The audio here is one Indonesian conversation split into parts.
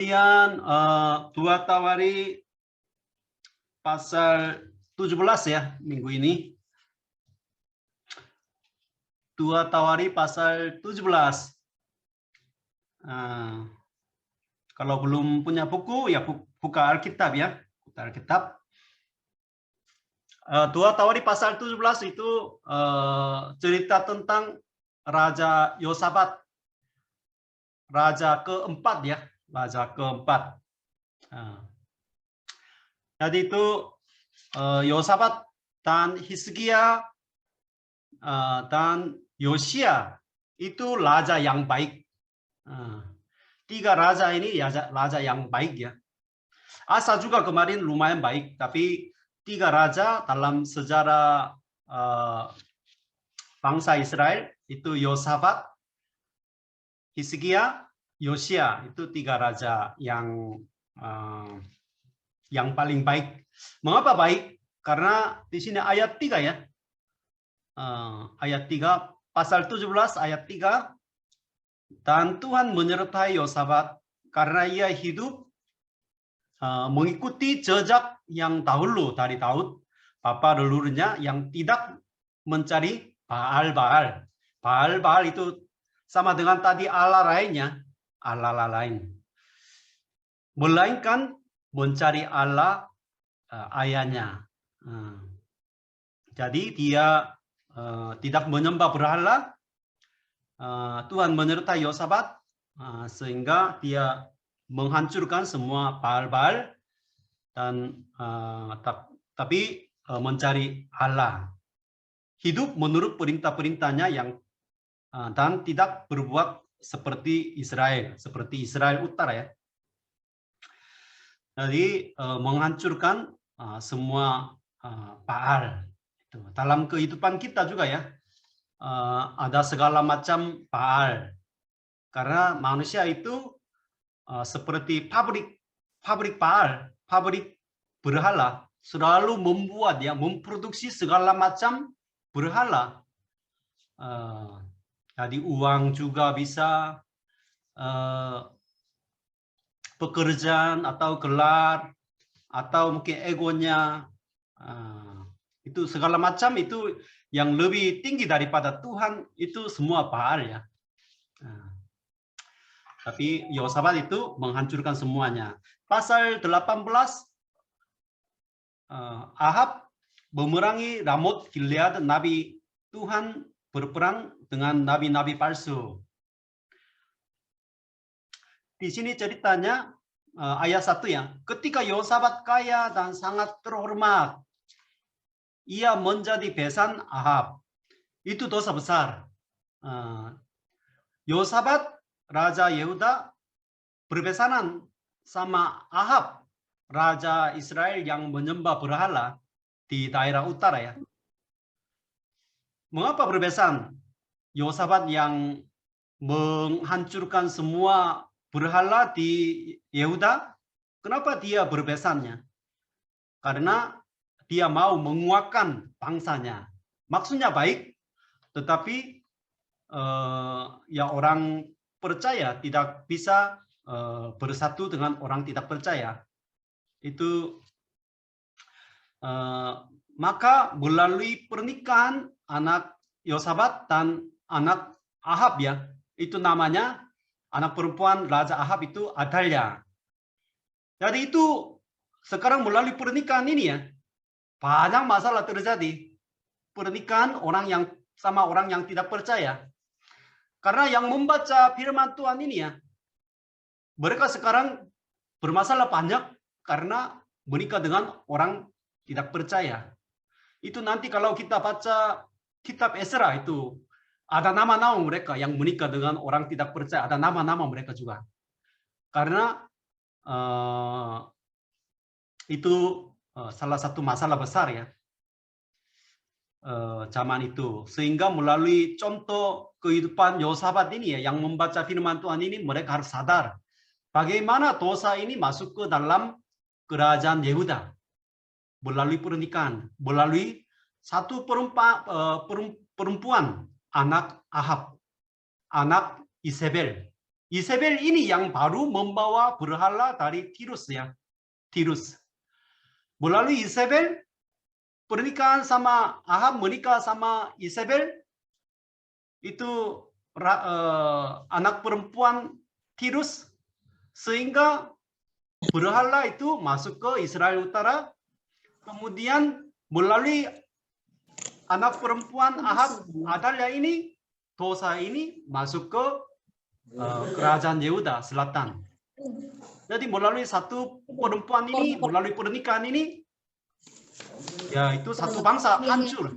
Kemudian 2 Tawari pasal 17 ya minggu ini. 2 Tawari pasal 17. Kalau belum punya buku ya buka Alkitab ya. Buka Alkitab. 2 Tawari pasal 17 itu cerita tentang Raja Yosafat. Raja keempat ya. Raja keempat. Jadi itu Yosafat dan Hizkia dan Yosia itu raja yang baik. 3 raja ini raja yang baik ya. Asa juga kemarin lumayan baik, tapi 3 raja dalam sejarah bangsa Israel itu Yosafat, Hizkia, Yosia itu 3 raja yang paling baik. Mengapa baik? Karena di sini ayat 3 ya. Ayat 3 pasal 17 ayat 3. Dan Tuhan menyertai Yosafat karena ia hidup mengikuti jejak yang dahulu dari Daud, bapa leluhurnya yang tidak mencari Baal-Baal. Baal-Baal itu sama dengan tadi Allah lainnya, Allah lain. Melainkan mencari Allah ayahnya. Jadi dia tidak menyembah berhala. Tuhan menyertai Yosafat sehingga dia menghancurkan semua Baal-Baal dan tapi mencari Allah. Hidup menurut perintah-perintahnya dan tidak berbuat seperti Israel Utara ya. Jadi menghancurkan semua Baal. Dalam kehidupan kita juga ya. Ada segala macam Baal. Karena manusia itu seperti pabrik Baal, pabrik berhala, selalu memproduksi segala macam berhala. Jadi uang juga bisa, pekerjaan atau gelar, atau mungkin egonya, itu segala macam itu yang lebih tinggi daripada Tuhan itu semua Baal ya. Tapi Yosafat itu menghancurkan semuanya. Pasal 18 Ahab memerangi Ramot Gilead, nabi Tuhan berperang dengan nabi-nabi palsu. Di sini ceritanya ayat 1 ya. Ketika Yosafat kaya dan sangat terhormat, ia menjadi besan Ahab. Itu dosa besar. Yosafat, Raja Yehuda, berbesanan sama Ahab, Raja Israel yang menyembah berhala di daerah utara ya. Mengapa berbesan? Yosafat yang menghancurkan semua berhala di Yehuda, kenapa dia berbesannya? Karena dia mau menguatkan bangsanya. Maksudnya baik, tetapi ya orang percaya tidak bisa bersatu dengan orang tidak percaya. Itu maka melalui pernikahan anak Yosafat dan anak Ahab ya, itu namanya anak perempuan Raja Ahab itu Atalia. Jadi itu sekarang melalui pernikahan ini ya, banyak masalah terjadi. Pernikahan orang yang sama orang yang tidak percaya. Karena yang membaca firman Tuhan ini ya, mereka sekarang bermasalah banyak karena menikah dengan orang tidak percaya. Itu nanti kalau kita baca kitab Esra itu, ada nama-nama mereka yang menikah dengan orang tidak percaya, ada nama-nama mereka juga. Karena itu salah satu masalah besar ya. Zaman itu, sehingga melalui contoh kehidupan Yosafat ini ya, yang membaca firman Tuhan ini, mereka harus sadar bagaimana dosa ini masuk ke dalam kerajaan Yehuda melalui pernikahan, melalui satu perempuan, anak Ahab, anak Isabel. Isabel ini yang baru membawa berhala dari Tirus ya. Tirus. Melalui Isabel, pernikahan sama Ahab menikah sama Isabel, itu anak perempuan Tirus, sehingga berhala itu masuk ke Israel Utara. Kemudian melalui anak perempuan Ahab, Atalia ini, dosa ini masuk ke kerajaan Yehuda Selatan. Jadi melalui satu perempuan ini, melalui pernikahan ini, ya itu satu bangsa hancur.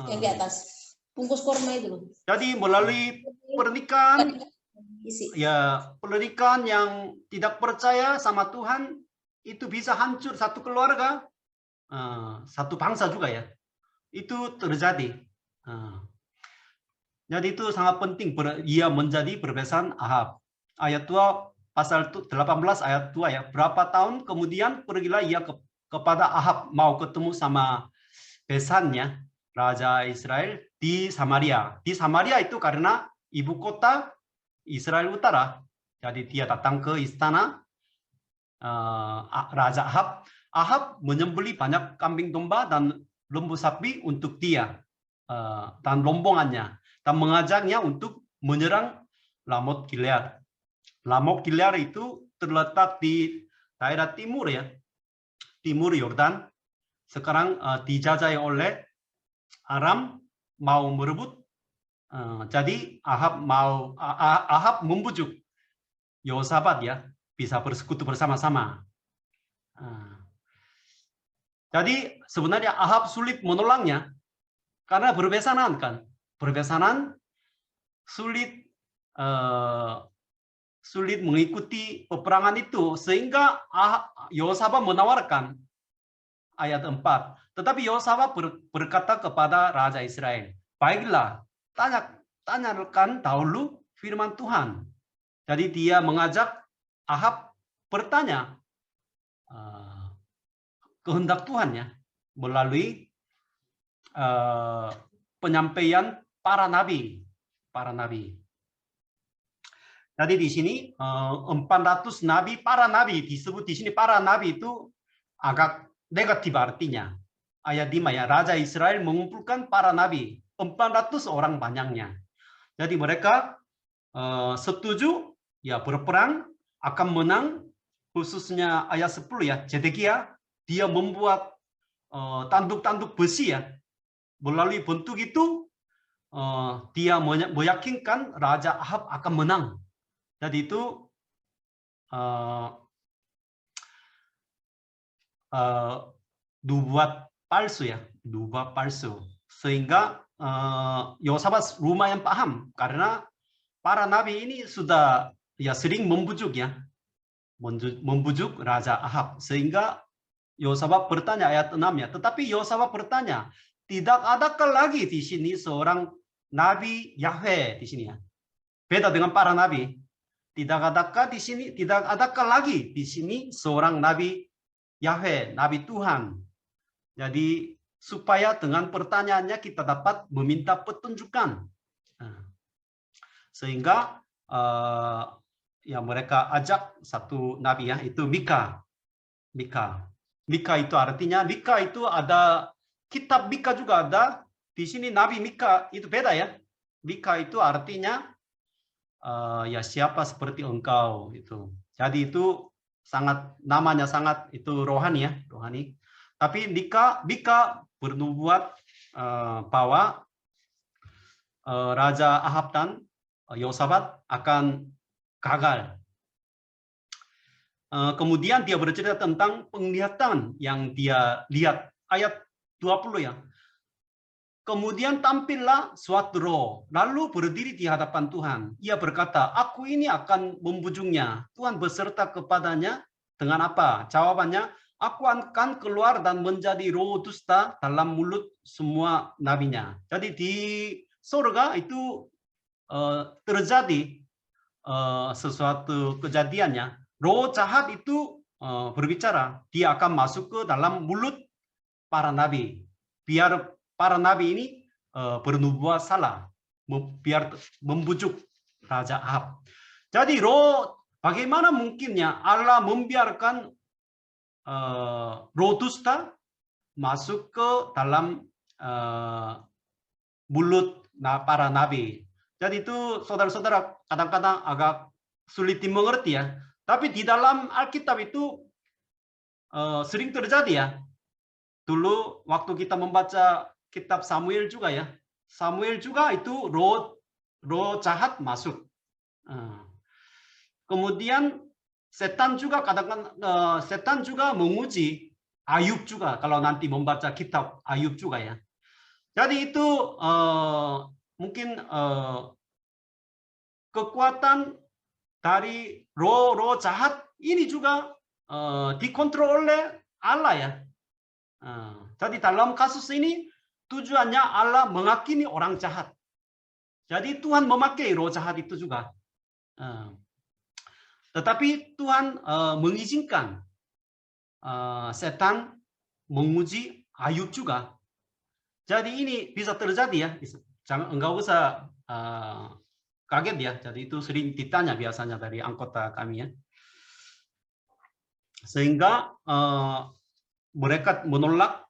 Yang di atas bungkus korma itu. Jadi melalui pernikahan, ya pernikahan yang tidak percaya sama Tuhan itu bisa hancur satu keluarga, satu bangsa juga ya. Itu terjadi. Jadi itu sangat penting. Ia menjadi perbesaran Ahab. Ayat 2 pasal 18 ayat 2 ya. Berapa tahun kemudian pergilah ia kepada Ahab mau ketemu sama besannya Raja Israel di Samaria. Di Samaria itu karena ibu kota Israel Utara. Jadi dia datang ke istana Raja Ahab. Ahab menyembelih banyak kambing domba dan lembu sapi untuk dia dan rombongannya, dan mengajaknya untuk menyerang Ramot Gilead. Ramot Gilead itu terletak di daerah timur ya, timur Yordan. Sekarang dijajah oleh Aram, mau merebut. Jadi Ahab membujuk Yosafat ya, bisa bersekutu bersama-sama. Jadi sebenarnya Ahab sulit menolaknya karena berbesanan kan, berbesanan sulit mengikuti peperangan itu, sehingga Yosafat menawarkan ayat 4. Tetapi Yosafat berkata kepada Raja Israel, baiklah, tanyakan dahulu firman Tuhan. Jadi dia mengajak Ahab bertanya kehendak Tuhan ya, melalui penyampaian para nabi. Jadi di sini 400 nabi, para nabi disebut di sini. Para nabi itu agak negatif artinya. Ayat 5 ya, Raja Israel mengumpulkan para nabi, 400 orang banyaknya. Jadi mereka setuju ya berperang, akan menang. Khususnya ayat 10 ya, Zedekia dia membuat tanduk-tanduk besi ya. Melalui bentuk itu dia meyakinkan Raja Ahab akan menang. Jadi itu nubuat palsu ya, nubuat palsu. Sehingga Yosafat lumayan paham karena para nabi ini sudah ya sering membujuk ya, membujuk Raja Ahab, sehingga Yosafat bertanya ayat 6 ya. Tetapi Yosafat bertanya, tidak adakah lagi di sini seorang nabi Yahweh di sini ya? Beda dengan para nabi. Tidak adakah lagi di sini seorang nabi Yahweh, nabi Tuhan. Jadi supaya dengan pertanyaannya kita dapat meminta petunjukan. Sehingga ya mereka ajak satu nabi ya, itu Mika. Mika itu artinya, Mika itu ada, kitab Mika juga ada. Di sini Nabi Mika itu beda ya. Mika itu artinya ya siapa seperti engkau itu. Jadi itu sangat, namanya sangat itu rohani ya, rohani. Tapi Mika bernubuat bahwa Raja Ahab dan Yosafat akan gagal. Kemudian dia bercerita tentang penglihatan yang dia lihat. Ayat 20 ya. Kemudian tampillah suatu roh, lalu berdiri di hadapan Tuhan. Ia berkata, aku ini akan membujuknya. Tuhan beserta kepadanya dengan apa? Jawabannya, aku akan keluar dan menjadi roh dusta dalam mulut semua nabinya. Jadi di surga itu terjadi sesuatu kejadiannya. Roh jahat itu berbicara, dia akan masuk ke dalam mulut para nabi. Biar para nabi ini bernubuat salah, biar membujuk Raja Ahab. Jadi bagaimana mungkinnya Allah membiarkan roh dusta masuk ke dalam mulut para nabi. Jadi itu saudara-saudara kadang-kadang agak sulit dimengerti ya. Tapi di dalam Alkitab itu sering terjadi ya. Dulu waktu kita membaca kitab Samuel juga ya. Samuel juga itu roh jahat masuk. Kemudian setan juga kadang-kadang setan juga menguji Ayub juga kalau nanti membaca kitab Ayub juga ya. Jadi itu mungkin kekuatan dari roh jahat ini juga dikontrol oleh Allah ya. Jadi dalam kasus ini tujuannya Allah menghakimi orang jahat. Jadi Tuhan memakai roh jahat itu juga. Tetapi Tuhan mengizinkan setan menguji Ayub juga. Jadi ini bisa terjadi ya. Enggak usah kaget ya. Jadi itu sering ditanya biasanya dari anggota kami ya. Sehingga mereka menolak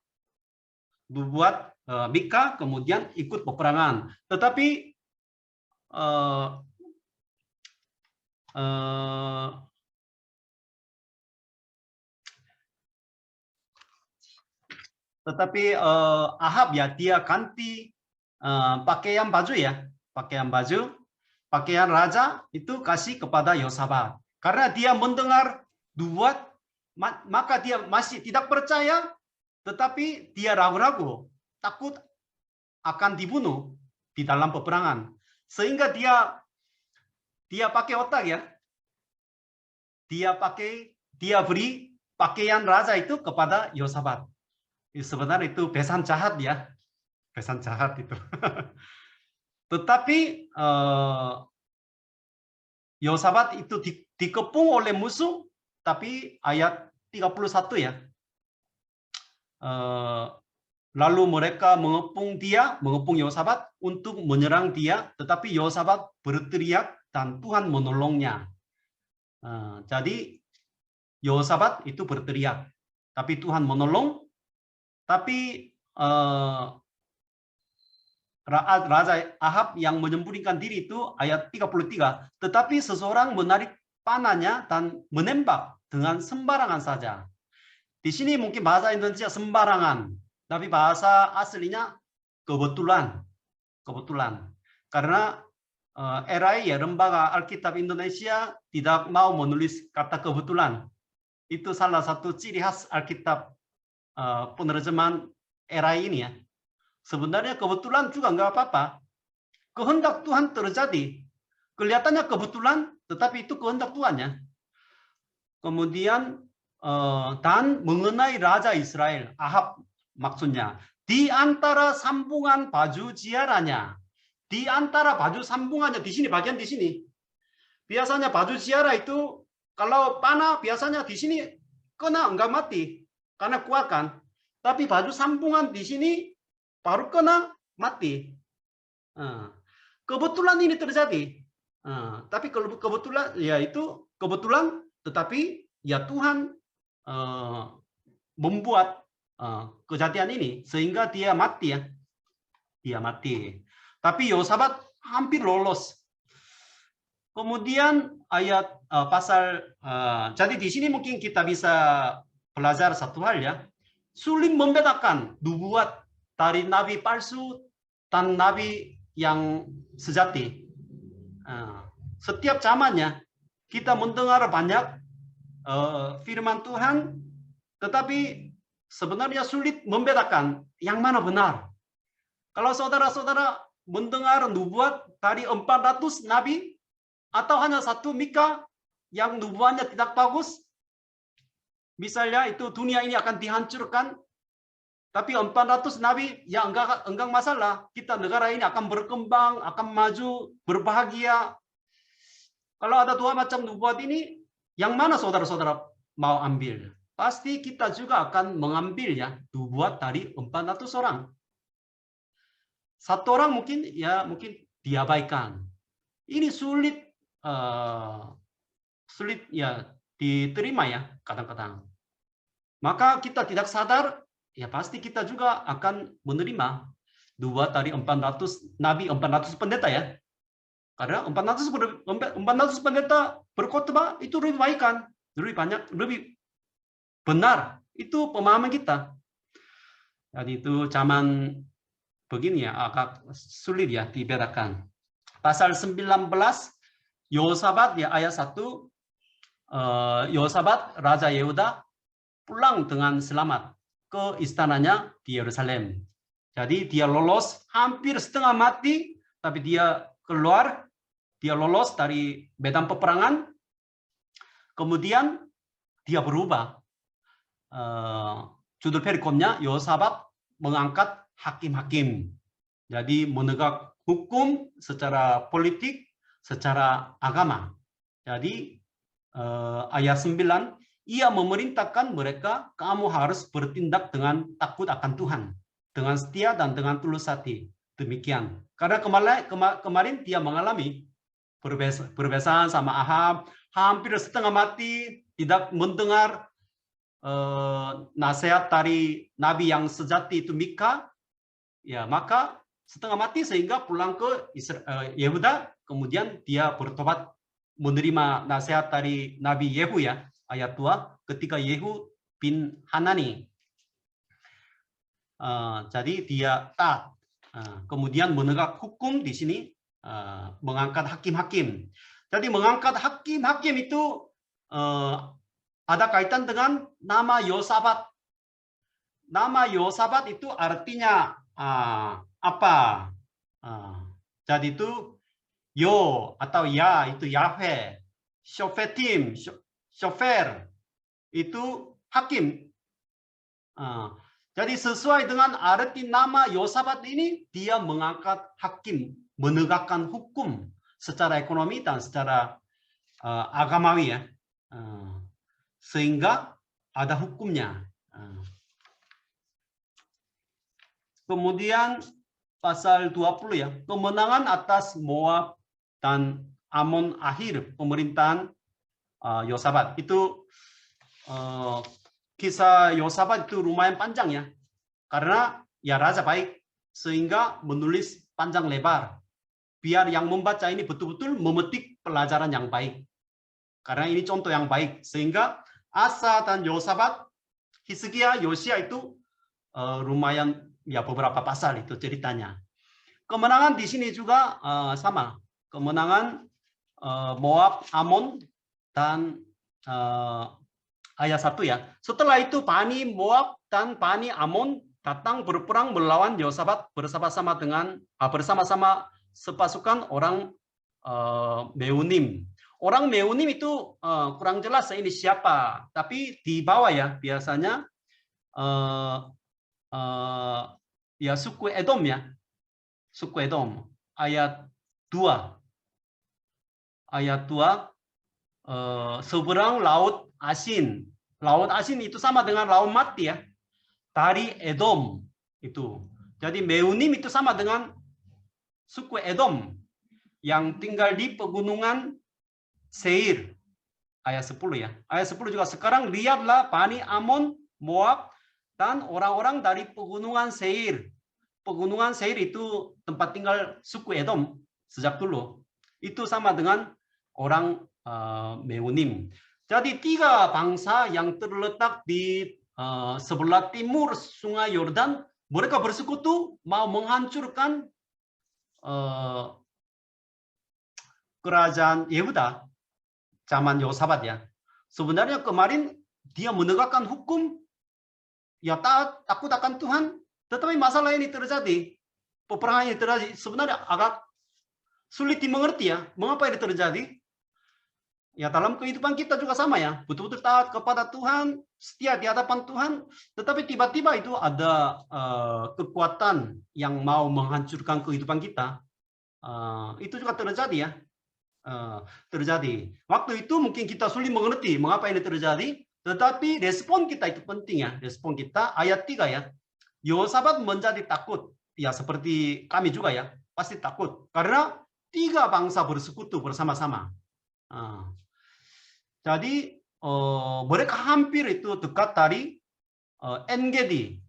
buat Mika, kemudian ikut peperangan. Tetapi Ahab ya dia ganti pakaian baju ya, pakaian raja itu kasih kepada Yosabat. Karena dia mendengar nubuat, maka dia masih tidak percaya, tetapi dia ragu-ragu, takut akan dibunuh di dalam peperangan. Sehingga dia pakai otak ya. Dia beri pakaian raja itu kepada Yosabat. Sebenarnya itu pesan jahat ya. Pesan jahat itu. Tetapi Yosabat itu dikepung oleh musuh, tapi ayat 31 ya. Lalu mereka mengepung Yosabat untuk menyerang dia, tetapi Yosabat berteriak dan Tuhan menolongnya. Jadi Yosabat itu berteriak, tapi Tuhan menolong. Tapi Raja Ahab yang menyembunyikan diri itu ayat 33. Tetapi seseorang menarik panahnya dan menembak dengan sembarangan saja. Di sini mungkin bahasa Indonesia sembarangan, tapi bahasa aslinya kebetulan. Karena RI ya, Lembaga Alkitab Indonesia tidak mau menulis kata kebetulan. Itu salah satu ciri khas Alkitab penerjemahan RI ini ya. Sebenarnya kebetulan juga nggak apa-apa. Kehendak Tuhan terjadi. Kelihatannya kebetulan, tetapi itu kehendak Tuhan ya. Kemudian dan mengenai Raja Israel, Ahab maksudnya, di antara sambungan baju ziarahnya, di antara baju sambungannya di sini, bagian di sini. Biasanya baju ziarah itu kalau panah biasanya di sini kena enggak mati karena kuat kan. Tapi baju sambungan di sini baru kena mati. Kebetulan ini terjadi. Tapi kebetulan ya itu kebetulan, tetapi ya Tuhan membuat kejadian ini sehingga dia mati ya. Dia mati. Tapi Yosabat hampir lolos. Kemudian ayat pasal jadi di sini mungkin kita bisa belajar satu hal ya. Sulit membedakan nubuat dari nabi palsu dan nabi yang sejati. Setiap zamannya kita mendengar banyak firman Tuhan, tetapi sebenarnya sulit membedakan yang mana benar. Kalau saudara-saudara mendengar nubuat dari 400 nabi, atau hanya satu Mika yang nubuatnya tidak bagus, misalnya itu dunia ini akan dihancurkan, tapi 400 nabi yang enggak masalah, kita negara ini akan berkembang, akan maju, berbahagia. Kalau ada dua macam nubuat ini, yang mana saudara-saudara mau ambil? Pasti kita juga akan mengambil ya nubuat dari 400 orang. Satu orang mungkin diabaikan. Ini sulit sulit ya diterima ya kadang-kadang. Maka kita tidak sadar, ya pasti kita juga akan menerima 2 dari 400 nabi, 400 pendeta ya. Karena 400 pendeta berkhotbah itu lebih baik kan, lebih banyak, lebih benar. Itu pemahaman kita. Jadi itu zaman begini ya, agak sulit ya dibedakan. Pasal 19 Yosabat ya ayat 1, Yosabat Raja Yehuda pulang dengan selamat ke istananya di Yerusalem. Jadi dia lolos hampir setengah mati, tapi dia keluar, dia lolos dari medan peperangan. Kemudian dia berubah. Judul perikopnya Yosabat mengangkat hakim-hakim. Jadi menegak hukum secara politik, secara agama. Jadi ayat 9, ia memerintahkan mereka, kamu harus bertindak dengan takut akan Tuhan, dengan setia dan dengan tulus hati. Demikian. Karena kemarin dia mengalami perbedaan sama Ahab, hampir setengah mati, tidak mendengar nasihat dari nabi yang sejati itu Mika, ya maka setengah mati sehingga pulang ke Yehuda, kemudian dia bertobat menerima nasihat dari Nabi Yehu ya, ayat 2, ketika Yehu bin Hanani. Jadi dia taat, kemudian menegak hukum di sini, mengangkat hakim-hakim. Jadi mengangkat hakim-hakim itu ada kaitan dengan nama Yosabat. Nama Yosabat itu artinya apa? Jadi itu Yo atau Ya itu Yahweh, Shofetim, Shofer itu hakim. Jadi sesuai dengan arti nama Yosabat ini, dia mengangkat hakim, menegakkan hukum secara ekonomi dan secara agamawi ya, sehingga ada hukumnya. Kemudian pasal 20 ya, kemenangan atas Moab dan Amon akhir pemerintahan Yosabat. Itu kisah Yosabat itu lumayan panjang ya, karena ya raja baik sehingga menulis panjang lebar biar yang membaca ini betul-betul memetik pelajaran yang baik, karena ini contoh yang baik, sehingga Asa dan Yosabat, Hizkia, Yosia itu lumayan ya beberapa pasal itu ceritanya. Kemenangan di sini juga sama, kemenangan Moab, Amon, dan ayat 1 ya. Setelah itu Bani Moab dan Bani Amon datang berperang melawan Yosabat bersama-sama dengan bersama-sama sepasukan orang Meunim. Orang Meunim itu kurang jelas ini siapa, tapi di bawah ya biasanya ya suku Edom ya. Suku Edom. Ayat 2. Ayat 2, seberang laut Asin. Laut Asin itu sama dengan laut mati ya. Dari Edom itu. Jadi Meunim itu sama dengan suku Edom yang tinggal di pegunungan Seir. Ayat 10 ya. Ayat 10 juga, sekarang lihatlah Bani Amon, Moab, dan orang-orang dari pegunungan Seir. Pegunungan Seir itu tempat tinggal suku Edom sejak dulu. Itu sama dengan orang Meunim. Jadi 3 bangsa yang terletak di sebelah timur Sungai Yordan, mereka bersekutu mau menghancurkan kerajaan Yehuda zaman Yosabat ya. Sebenarnya kemarin dia menegakkan hukum, ya takut akan Tuhan, tetapi masalah ini terjadi, peperangan ini terjadi, sebenarnya agak sulit dimengerti ya, mengapa ini terjadi. Ya dalam kehidupan kita juga sama ya, betul-betul taat kepada Tuhan, setia di hadapan Tuhan, tetapi tiba-tiba itu ada kekuatan yang mau menghancurkan kehidupan kita. Itu juga terjadi ya, terjadi. Waktu itu mungkin kita sulit mengerti mengapa ini terjadi, tetapi respon kita itu penting ya, respon kita. Ayat 3 ya, Yosabat menjadi takut, ya seperti kami juga ya, pasti takut karena 3 bangsa bersekutu bersama-sama. Jadi mereka hampir itu dekat dari En-Gedi.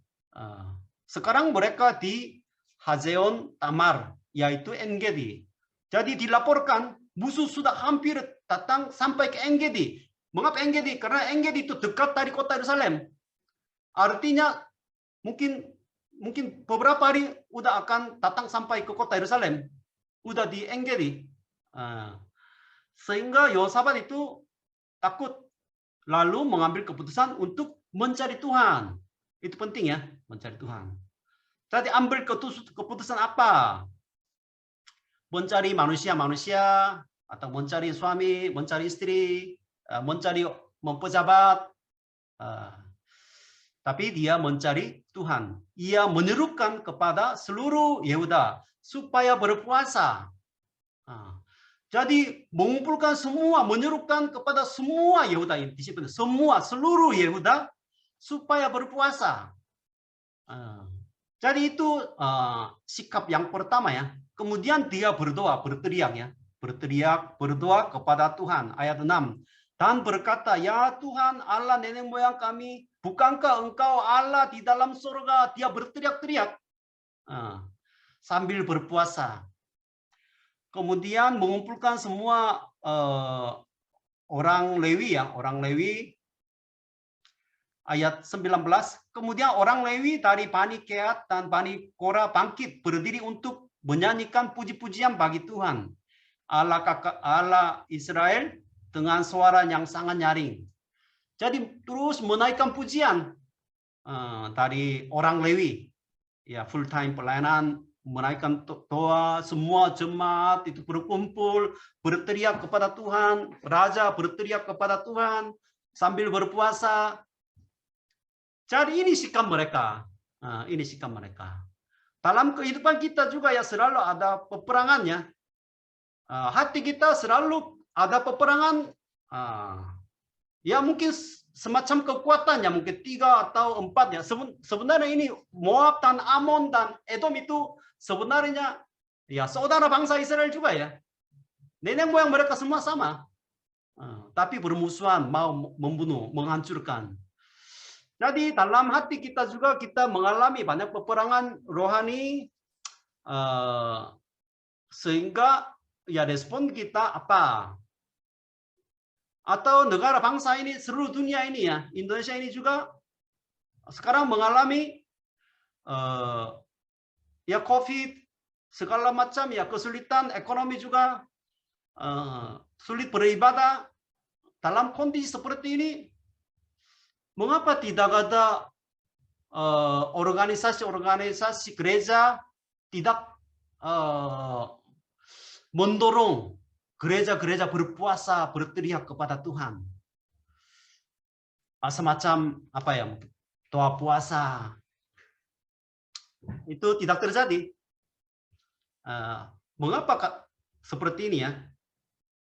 Sekarang mereka di Hazeon Tamar, yaitu En-Gedi. Jadi dilaporkan musuh sudah hampir datang sampai ke En-Gedi. Mengapa En-Gedi? Karena En-Gedi itu dekat dari kota Yerusalem. Artinya mungkin beberapa hari udah akan datang sampai ke kota Yerusalem. Udah di En-Gedi. Sehingga Yosafat itu takut, lalu mengambil keputusan untuk mencari Tuhan. Itu penting ya, mencari Tuhan. Jadi ambil keputusan apa? Mencari manusia-manusia, atau mencari suami, mencari istri, mencari pejabat. Tapi dia mencari Tuhan. Ia menyerukan kepada seluruh Yehuda supaya berpuasa. Jadi mengumpulkan semua, menyerukan kepada semua Yehuda, disiplin semua, seluruh Yehuda supaya berpuasa. Jadi itu sikap yang pertama ya. Kemudian dia berdoa, berteriak ya, berdoa kepada Tuhan. Ayat 6. Dan berkata, ya Tuhan Allah nenek moyang kami, bukankah engkau Allah di dalam surga? Dia berteriak-teriak sambil berpuasa. Kemudian mengumpulkan semua orang Lewi ya, orang Lewi. Ayat 19, kemudian orang Lewi dari Bani Kehat dan Bani Kora bangkit berdiri untuk menyanyikan puji-pujian bagi Tuhan Allah Israel dengan suara yang sangat nyaring. Jadi terus menaikkan pujian dari orang Lewi, ya full time pelayanan, menaikkan doa, semua jemaat itu berkumpul berteriak kepada Tuhan, raja berteriak kepada Tuhan sambil berpuasa. Jadi ini sikap mereka. Ini sikap mereka. Dalam kehidupan kita juga ya selalu ada peperangannya. Hati kita selalu ada peperangan. Ya mungkin semacam kekuatannya mungkin 3 atau 4 ya. Sebenarnya ini Moab dan Amon dan Edom itu sebenarnya ya saudara bangsa Israel juga ya. Nenek moyang mereka semua sama. Tapi bermusuhan, mau membunuh, menghancurkan. Jadi dalam hati kita juga kita mengalami banyak peperangan rohani, sehingga ya respon kita apa? Atau negara bangsa ini, seluruh dunia ini ya, Indonesia ini juga sekarang mengalami ya COVID, segala macam ya kesulitan ekonomi juga, sulit beribadah. Dalam kondisi seperti ini, mengapa tidak ada organisasi-organisasi gereja tidak mendorong gereja-gereja berpuasa, berteriak kepada Tuhan? Semacam apa ya, doa puasa. Itu tidak terjadi. Mengapa seperti ini ya?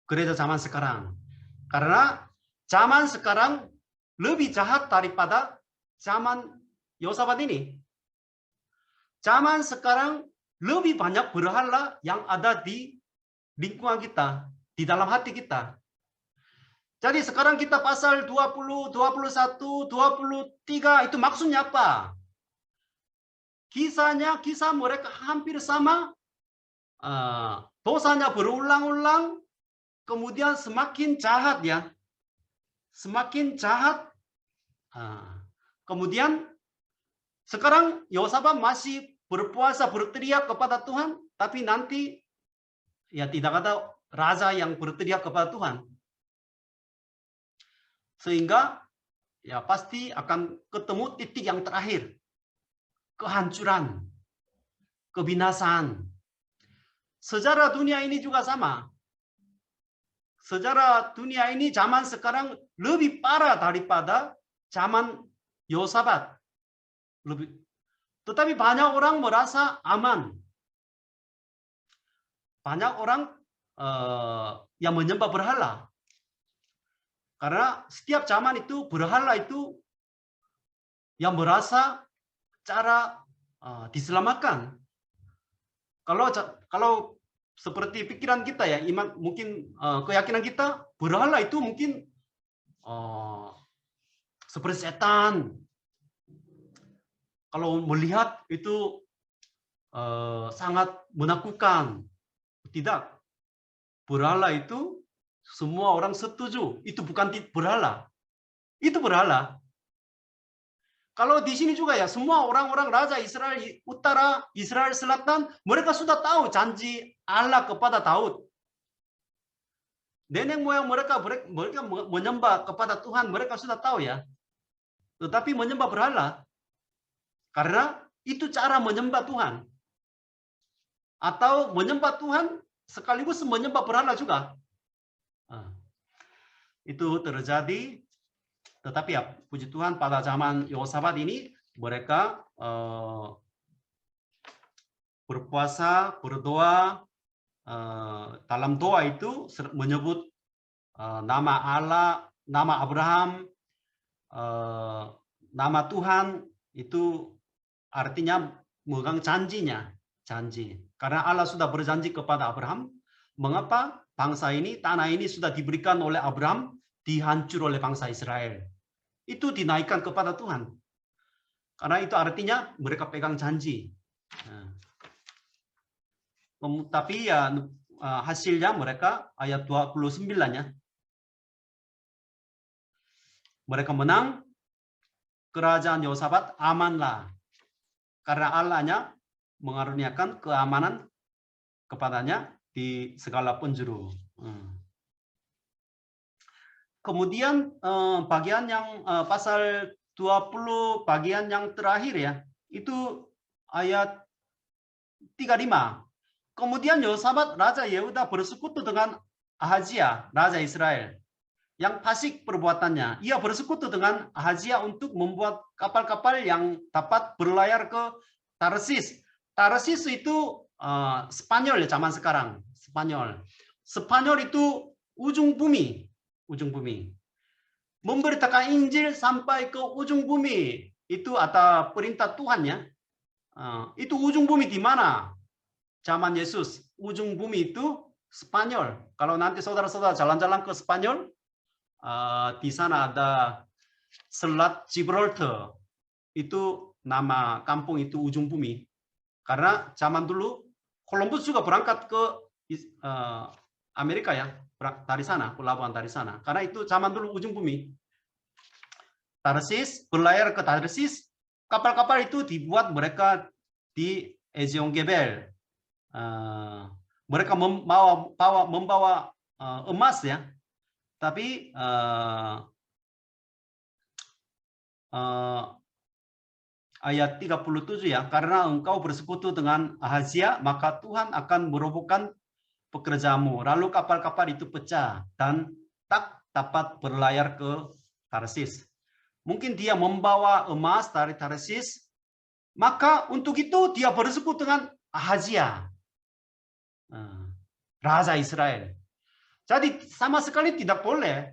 Gereja zaman sekarang. Karena zaman sekarang lebih jahat daripada zaman Yosafat ini. Zaman sekarang lebih banyak berhala yang ada di lingkungan kita, di dalam hati kita. Jadi sekarang kita pasal 20, 21, 23 itu maksudnya apa? Kisah mereka hampir sama. Dosanya berulang-ulang, kemudian semakin jahat ya. Semakin jahat. Kemudian sekarang Yosafat masih berpuasa, berteriak kepada Tuhan, tapi nanti ya tidak ada raja yang berteriak kepada Tuhan. Sehingga ya pasti akan ketemu titik yang terakhir. Kehancuran, kebinasaan. Sejarah dunia ini juga sama. Sejarah dunia ini zaman sekarang lebih parah daripada zaman Yosafat. Tetapi banyak orang merasa aman. Banyak orang yang menyembah berhala. Karena setiap zaman itu berhala itu yang merasa cara diselamatkan. Kalau seperti pikiran kita ya, iman mungkin keyakinan kita berhala itu mungkin seperti setan. Kalau melihat itu sangat menakutkan. Tidak. Berhala itu semua orang setuju. Itu bukan berhala. Itu berhala. Kalau di sini juga ya, semua orang-orang raja Israel utara, Israel selatan, mereka sudah tahu janji Allah kepada Daud. Nenek moyang mereka menyembah kepada Tuhan, mereka sudah tahu ya. Tetapi menyembah berhala, karena itu cara menyembah Tuhan. Atau menyembah Tuhan sekaligus menyembah berhala juga. Itu terjadi. Tetapi ya, puji Tuhan pada zaman Yehosafat ini mereka berpuasa, berdoa. Dalam doa itu menyebut nama Allah, nama Abraham, nama Tuhan. Itu artinya megang janjinya, janji. Karena Allah sudah berjanji kepada Abraham, mengapa bangsa ini, tanah ini sudah diberikan oleh Abraham, dihancur oleh bangsa Israel. Itu dinaikkan kepada Tuhan. Karena itu artinya mereka pegang janji. Tapi ya hasilnya mereka ayat 29-nya. Mereka menang, kerajaan Yehosafat amanlah. Karena Allahnya mengaruniakan keamanan kepadanya di segala penjuru. Kemudian bagian yang pasal 20 bagian yang terakhir ya, itu ayat 35. Kemudian Yehosafat Raja Yehuda bersekutu dengan Ahazia Raja Israel yang fasik perbuatannya. Ia bersekutu dengan Ahazia untuk membuat kapal-kapal yang dapat berlayar ke Tarsis. Tarsis itu Spanyol ya zaman sekarang. Spanyol itu ujung bumi. Memberitakan Injil sampai ke ujung bumi. Itu ada perintah Tuhan ya. Itu ujung bumi di mana? Zaman Yesus. Ujung bumi itu Spanyol. Kalau nanti saudara-saudara jalan-jalan ke Spanyol, di sana ada Selat Gibraltar. Itu nama kampung itu ujung bumi. Karena zaman dulu Columbus juga berangkat ke Amerika ya. Dari sana, pelabuhan dari sana. Karena itu zaman dulu ujung bumi. Tarsis, berlayar ke Tarsis, kapal-kapal itu dibuat mereka di Eziongebel. Mereka membawa emas ya. Tapi ayat 37 ya, karena engkau bersekutu dengan Ahazia, maka Tuhan akan merobohkan pekerjaanmu. Lalu kapal-kapal itu pecah dan tak dapat berlayar ke Tarsis. Mungkin dia membawa emas dari Tarsis, maka untuk itu dia bersekutu dengan Ahazia, Raja Israel. Jadi sama sekali tidak boleh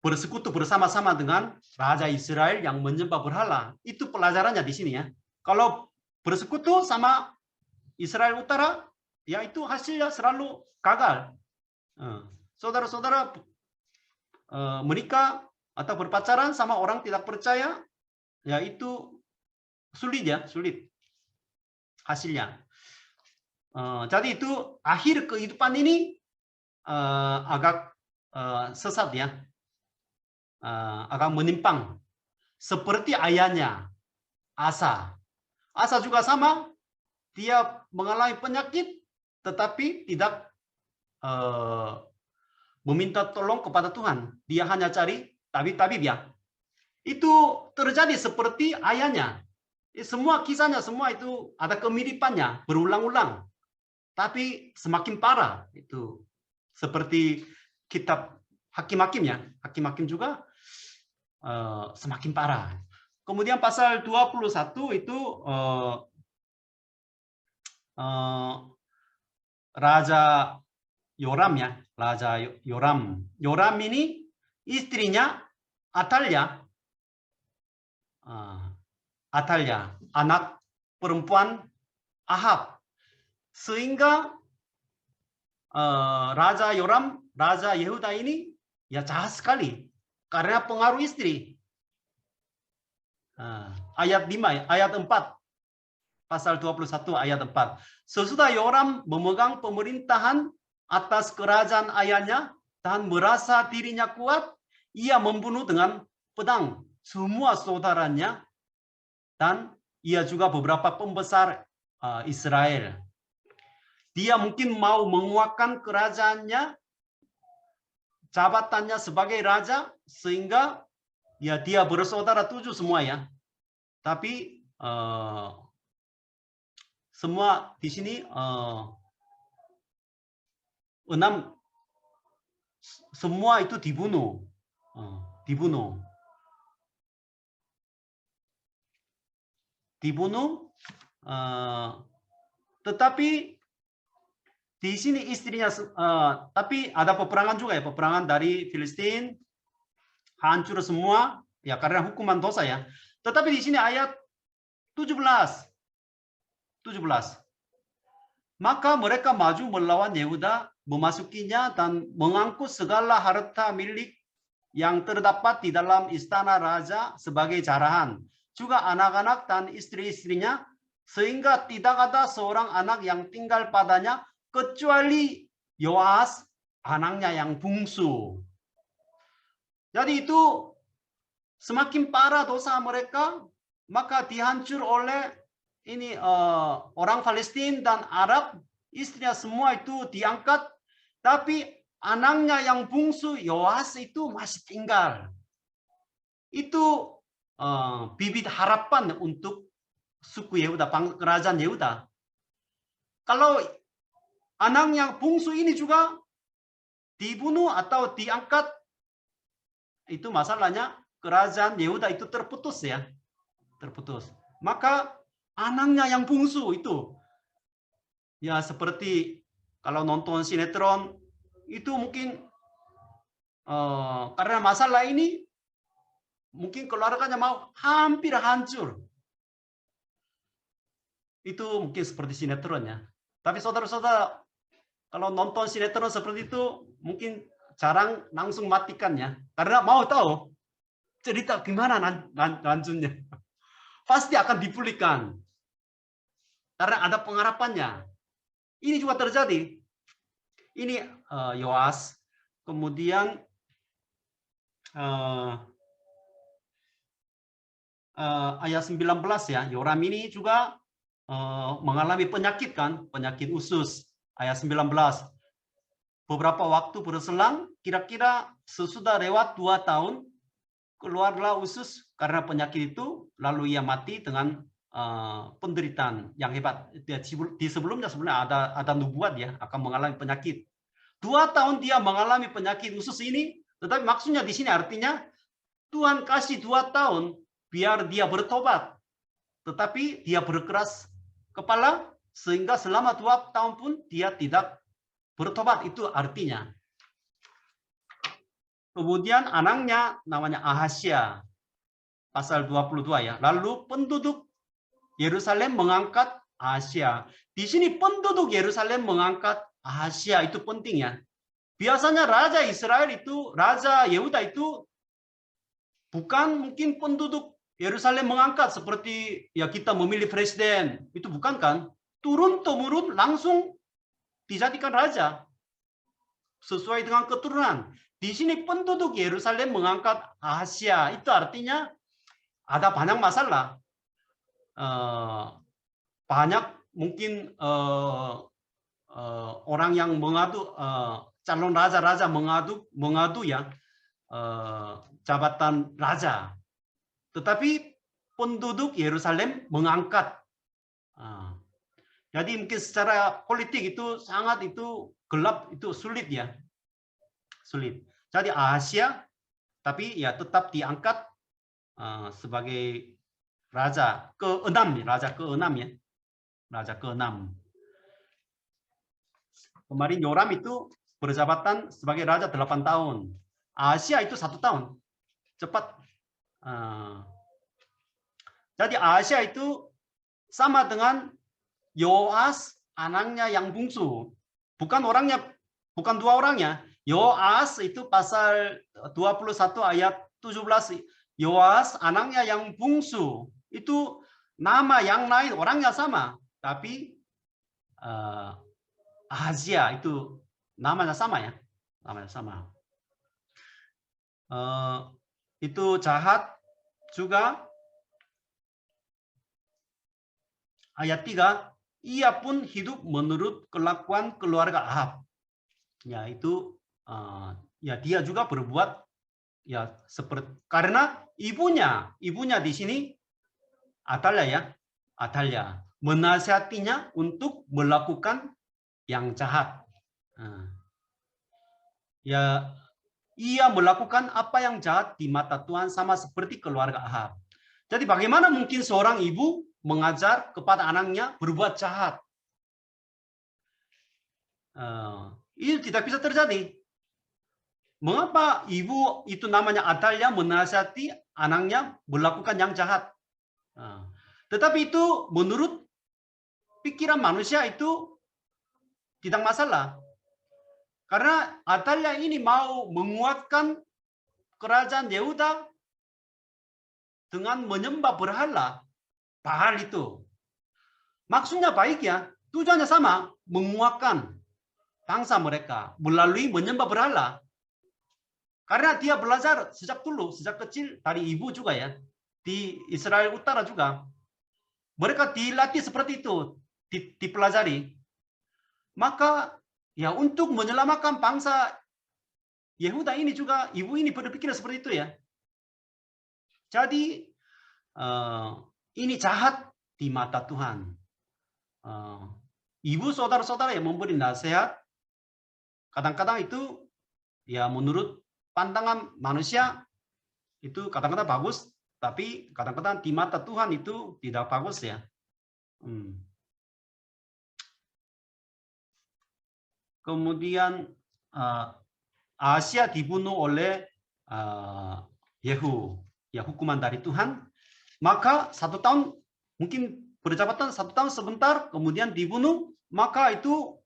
bersekutu bersama-sama dengan Raja Israel yang menyembah berhala. Itu pelajarannya di sini ya. Kalau bersekutu sama Israel Utara, ya itu hasilnya selalu gagal. Saudara-saudara menikah atau berpacaran sama orang tidak percaya, ya itu sulit ya, sulit hasilnya. Jadi itu akhir kehidupan ini agak sesat ya, agak menyimpang. Seperti ayahnya, Asa. Asa juga sama. Dia mengalami penyakit, tetapi tidak meminta tolong kepada Tuhan. Dia hanya cari tabib-tabib ya. Itu terjadi seperti ayahnya. Semua kisahnya, semua itu ada kemiripannya, berulang-ulang. Tapi semakin parah. Itu seperti kitab Hakim-Hakim ya. Hakim-Hakim juga semakin parah. Kemudian pasal 21 itu Raja Yoram ya, Raja Yoram. Yoram ini istrinya Atalia, anak perempuan Ahab. Sehingga Raja Yoram, Raja Yehuda ini ya jahat sekali karena pengaruh istri. Ayat 5, ayat 4, pasal 21 ayat 4. Sesudah Yoram memegang pemerintahan atas kerajaan ayahnya dan merasa dirinya kuat, ia membunuh dengan pedang semua saudaranya dan ia juga beberapa pembesar Israel. Dia mungkin mau menguatkan kerajaannya, jabatannya sebagai raja, sehingga ya dia bersaudara 7 semua ya. Tapi semua di sini 6 semua itu dibunuh. Tetapi di sini istrinya, tapi ada peperangan juga ya, peperangan dari Filistin, hancur semua ya karena hukuman dosa ya. Tetapi di sini ayat 17. Maka mereka maju melawan Yehuda, memasukinya dan mengangkut segala harta milik yang terdapat di dalam istana raja sebagai jarahan, juga anak-anak dan istri-istrinya, sehingga tidak ada seorang anak yang tinggal padanya kecuali Yoas, anaknya yang bungsu. Jadi itu semakin parah dosa mereka, maka dihancur oleh ini orang Palestina dan Arab, istrinya semua itu diangkat, tapi anaknya yang bungsu Yoas itu masih tinggal. Itu bibit harapan untuk suku Yehuda, kerajaan Yehuda. Kalau anak yang bungsu ini juga dibunuh atau diangkat, itu masalahnya kerajaan Yehuda itu terputus ya, terputus. Maka anaknya yang bungsu itu ya seperti kalau nonton sinetron itu mungkin karena masalah ini mungkin keluarganya mau hampir hancur. Itu mungkin seperti sinetron ya. Tapi saudara-saudara, kalau nonton sinetron seperti itu mungkin jarang langsung matikan ya, karena mau tahu cerita gimana lanjutnya. Pasti akan dipulihkan karena ada pengharapannya. Ini juga terjadi. Ini Yoas, kemudian ayat 19 ya, Yoram ini juga mengalami penyakit kan, penyakit usus. Ayat 19. Beberapa waktu berselang, kira-kira sesudah lewat 2 tahun, keluarlah usus karena penyakit itu, lalu ia mati dengan penderitaan yang hebat. Di sebelumnya sebenarnya ada nubuat ya akan mengalami penyakit. 2 tahun dia mengalami penyakit usus ini, tetapi maksudnya di sini artinya Tuhan kasih 2 tahun biar dia bertobat. Tetapi dia berkeras kepala sehingga selama 2 tahun pun dia tidak bertobat. Itu artinya. Kemudian anaknya namanya Ahasya, pasal 22 ya. Lalu penduduk Yerusalem mengangkat Ahasya. Di sini penduduk Yerusalem mengangkat Ahasya, itu penting ya. Biasanya raja Israel itu, raja Yehuda itu bukan mungkin penduduk Yerusalem mengangkat seperti ya kita memilih presiden, itu bukan kan? Turun-temurun langsung dijadikan raja sesuai dengan keturunan. Di sini penduduk Yerusalem mengangkat Ahasya, itu artinya ada banyak masalah. Banyak mungkin orang yang mengadu, calon raja-raja mengadu ya jabatan raja. Tetapi penduduk Yerusalem mengangkat. Jadi mungkin secara politik itu sangat itu gelap, itu sulit ya. Sulit. Jadi Ahasya, tapi ya tetap diangkat sebagai raja ke-6 ya, raja ke-6 ya. Raja ke-6. Kemarin Yoram itu berjabatan sebagai raja 8 tahun. Ahasya itu 1 tahun. Cepat. Jadi Ahasya itu sama dengan Yoas anaknya yang bungsu. Bukan dua orangnya. Yoas itu pasal 21 ayat 17. Yoas anaknya yang bungsu. Itu nama yang lain, orangnya sama. Tapi Ahazia itu namanya sama ya. Namanya sama. Itu jahat juga. Ayat 3, ia pun hidup menurut kelakuan keluarga Ahab. Ya itu ya dia juga berbuat ya seperti karena ibunya di sini Atalia ya. Atalia menasihatinya untuk melakukan yang jahat. Ya ia melakukan apa yang jahat di mata Tuhan sama seperti keluarga Ahab. Jadi bagaimana mungkin seorang ibu mengajar kepada anaknya berbuat jahat? Itu tidak bisa terjadi. Mengapa ibu itu namanya Atalia menasihati anaknya melakukan yang jahat? Tetapi itu menurut pikiran manusia itu tidak masalah. Karena Atalia ini mau menguatkan kerajaan Yehuda dengan menyembah berhala. Baal itu. Maksudnya baik ya. Tujuannya sama. Menguatkan bangsa mereka melalui menyembah berhala. Karena dia belajar sejak dulu, sejak kecil dari ibu juga ya. Di Israel Utara juga. Mereka dilatih seperti itu. Dipelajari. Maka ya untuk menyelamatkan bangsa Yehuda ini juga, ibu ini berpikir seperti itu ya. Jadi ini jahat di mata Tuhan. Ibu saudara-saudara yang memberi nasihat, kadang-kadang itu ya menurut pandangan manusia itu kadang-kadang bagus, tapi kadang-kadang di mata Tuhan itu tidak bagus ya. Kemudian Asia dibunuh oleh Yehu, ya hukuman dari Tuhan. Maka 1 tahun mungkin berjabatan 1 tahun sebentar, kemudian dibunuh, maka itu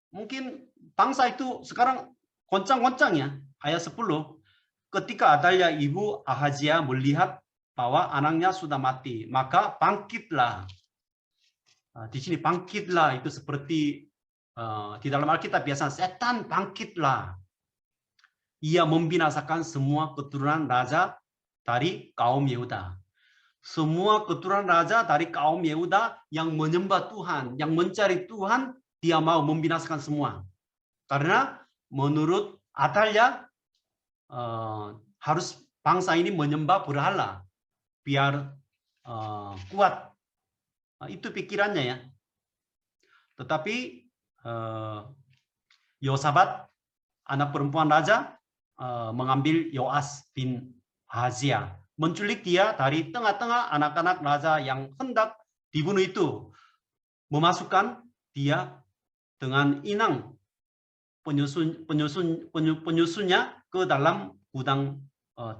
mungkin bangsa itu sekarang goncang-goncang ya. Ayat 10, ketika Atalia ibu Ahazia melihat bahwa anaknya sudah mati, maka bangkitlah. Di sini bangkitlah itu seperti di dalam Alkitab biasa setan bangkitlah. Ia membinasakan semua keturunan raja dari kaum Yehuda. Semua keturunan raja dari kaum Yehuda yang menyembah Tuhan, yang mencari Tuhan, dia mau membinasakan semua. Karena menurut Atalia harus bangsa ini menyembah berhala biar kuat. Itu pikirannya ya. Tetapi Yosabat, anak perempuan raja, mengambil Yoas bin Ahazia, menculik dia dari tengah-tengah anak-anak raja yang hendak dibunuh itu, memasukkan dia dengan inang penyusunnya ke dalam gudang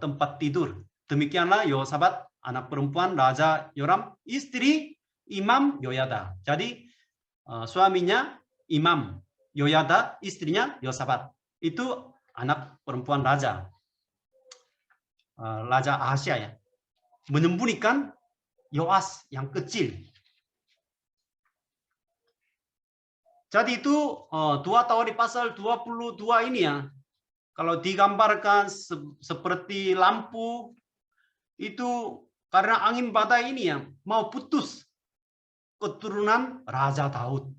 tempat tidur. Demikianlah Yosabat, anak perempuan Raja Yoram, istri Imam Yoyada. Jadi suaminya Imam Yoyada, istrinya Yosabat. Itu anak perempuan Raja Ahazia ya. Menyembunyikan Yoas yang kecil. Jadi itu 2 tahun di pasal 22 ini ya. Kalau digambarkan seperti lampu, itu karena angin badai ini ya, mau putus keturunan Raja Daud.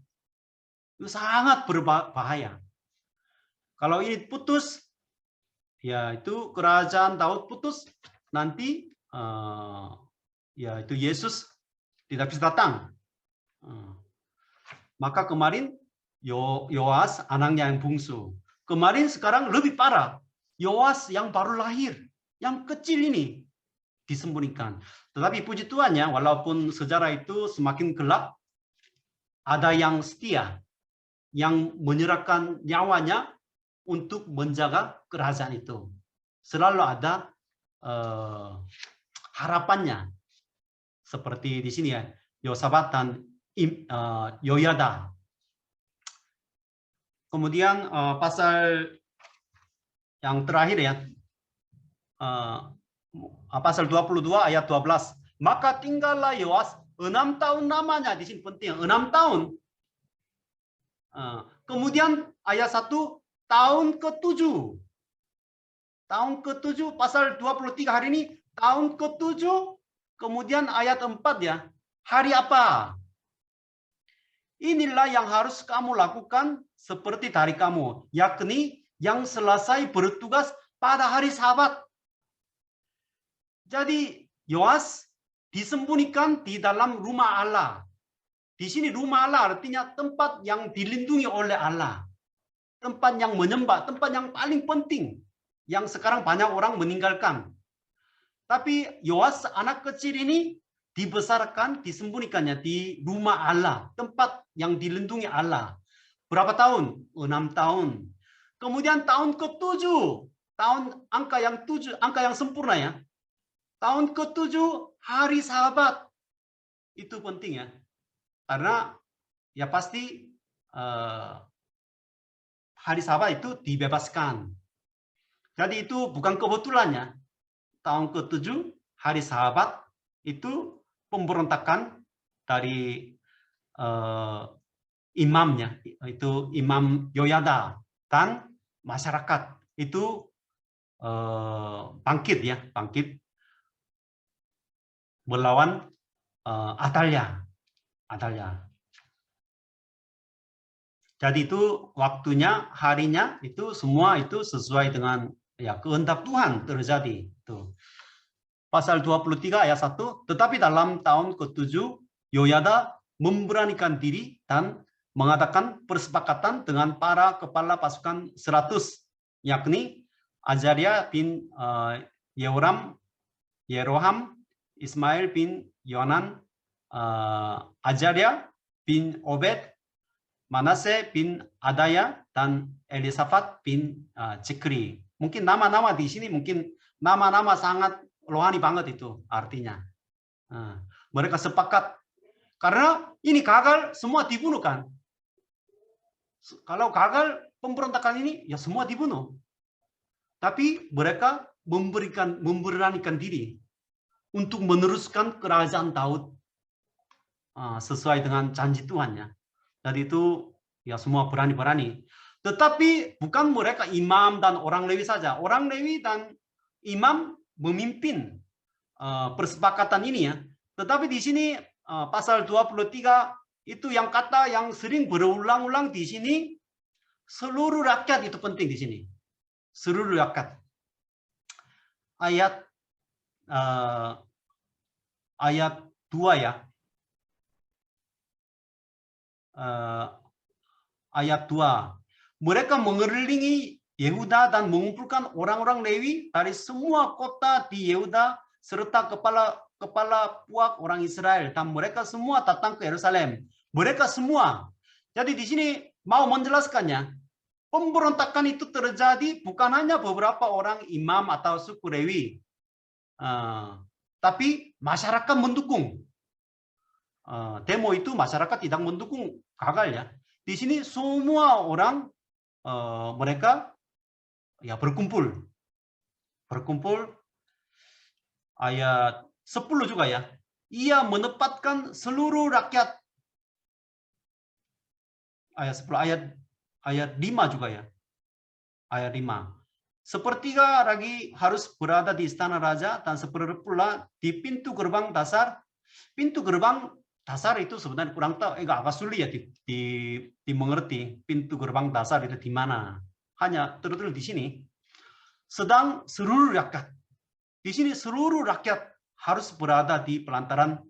Itu sangat berbahaya. Kalau ini putus, ya itu kerajaan Daud putus, nanti ya itu Yesus tidak bisa datang. Maka kemarin Yoas anaknya yang bungsu. Kemarin sekarang lebih parah. Yoas yang baru lahir, yang kecil ini disembunyikan. Tetapi puji Tuhannya, walaupun sejarah itu semakin gelap, ada yang setia, yang menyerahkan nyawanya untuk menjaga kerajaan itu. Selalu ada harapannya. Seperti di sini ya, Yosabat dan Yoyada. Kemudian pasal yang terakhir ya, pasal 22 ayat 12. Maka tinggallah Yoas 6 tahun namanya, di sini penting 6 tahun. Kemudian ayat 1 tahun ke-7. Tahun ke-7 pasal 23 hari ini tahun ke-7. Kemudian ayat 4 ya. Hari apa? Inilah yang harus kamu lakukan seperti dari kamu, yakni yang selesai bertugas pada hari Sabat. Jadi Yoas disembunyikan di dalam rumah Allah. Di sini rumah Allah artinya tempat yang dilindungi oleh Allah. Tempat yang menyembah, tempat yang paling penting. Yang sekarang banyak orang meninggalkan. Tapi Yoas anak kecil ini dibesarkan, disembunyikannya di rumah Allah. Tempat yang dilindungi Allah. Berapa tahun? 6 tahun. Kemudian tahun ke-7. Angka yang 7, angka yang sempurna ya. Tahun ke-7 hari Sabat. Itu penting ya. Karena ya pasti hari Sabat itu dibebaskan. Jadi itu bukan kebetulannya. Tahun ke-7 hari Sabat itu pemberontakan dari imamnya, itu Imam Yoyada, dan masyarakat itu bangkit ya, bangkit melawan Atalia. Jadi itu waktunya, harinya itu semua itu sesuai dengan ya kehendak Tuhan terjadi. Itu. Pasal 23 ayat 1, tetapi dalam tahun ke-7 Yoyada memberanikan diri dan mengadakan persepakatan dengan para kepala pasukan 100, yakni Azaria bin Yeroham, Ismail bin Yonan, Azaria bin Obed, Manase bin Adaya, dan Elisafat bin Zikri. Mungkin nama-nama di sini mungkin nama-nama sangat rohani banget itu artinya. Mereka sepakat karena ini gagal, semua dibunuh kan. Kalau gagal pemberontakan ini ya semua dibunuh. Tapi mereka memberanikan diri untuk meneruskan kerajaan Daud sesuai dengan janji Tuhannya. Jadi itu ya semua berani-berani. Tetapi bukan mereka imam dan orang Lewi saja. Orang Lewi dan imam memimpin persepakatan ini ya. Tetapi di sini pasal 23 itu yang kata yang sering berulang-ulang di sini, seluruh rakyat itu penting di sini. Seluruh rakyat. Ayat 2 ya. Ayat 2. Mereka mengelilingi Yehuda dan mengumpulkan orang-orang Lewi dari semua kota di Yehuda serta kepala puak orang Israel, dan mereka semua datang ke Yerusalem. Mereka semua. Jadi di sini mau menjelaskannya, pemberontakan itu terjadi bukan hanya beberapa orang imam atau suku Lewi, tapi masyarakat mendukung. Demo itu masyarakat tidak mendukung, gagal ya. Di sini semua orang mereka ya berkumpul. Ayat 10 juga ya. Ia menempatkan seluruh rakyat. Ayat 10, ayat 5 juga ya. Ayat 5. Sepertiga lagi harus berada di istana raja dan seperti pula di pintu gerbang dasar. Pintu gerbang dasar itu sebenarnya kurang tahu, agak sulit ya dimengerti. Pintu gerbang dasar itu di mana? Hanya tertulis di sini. Sedang seluruh rakyat. Di sini seluruh rakyat harus berada di pelantaran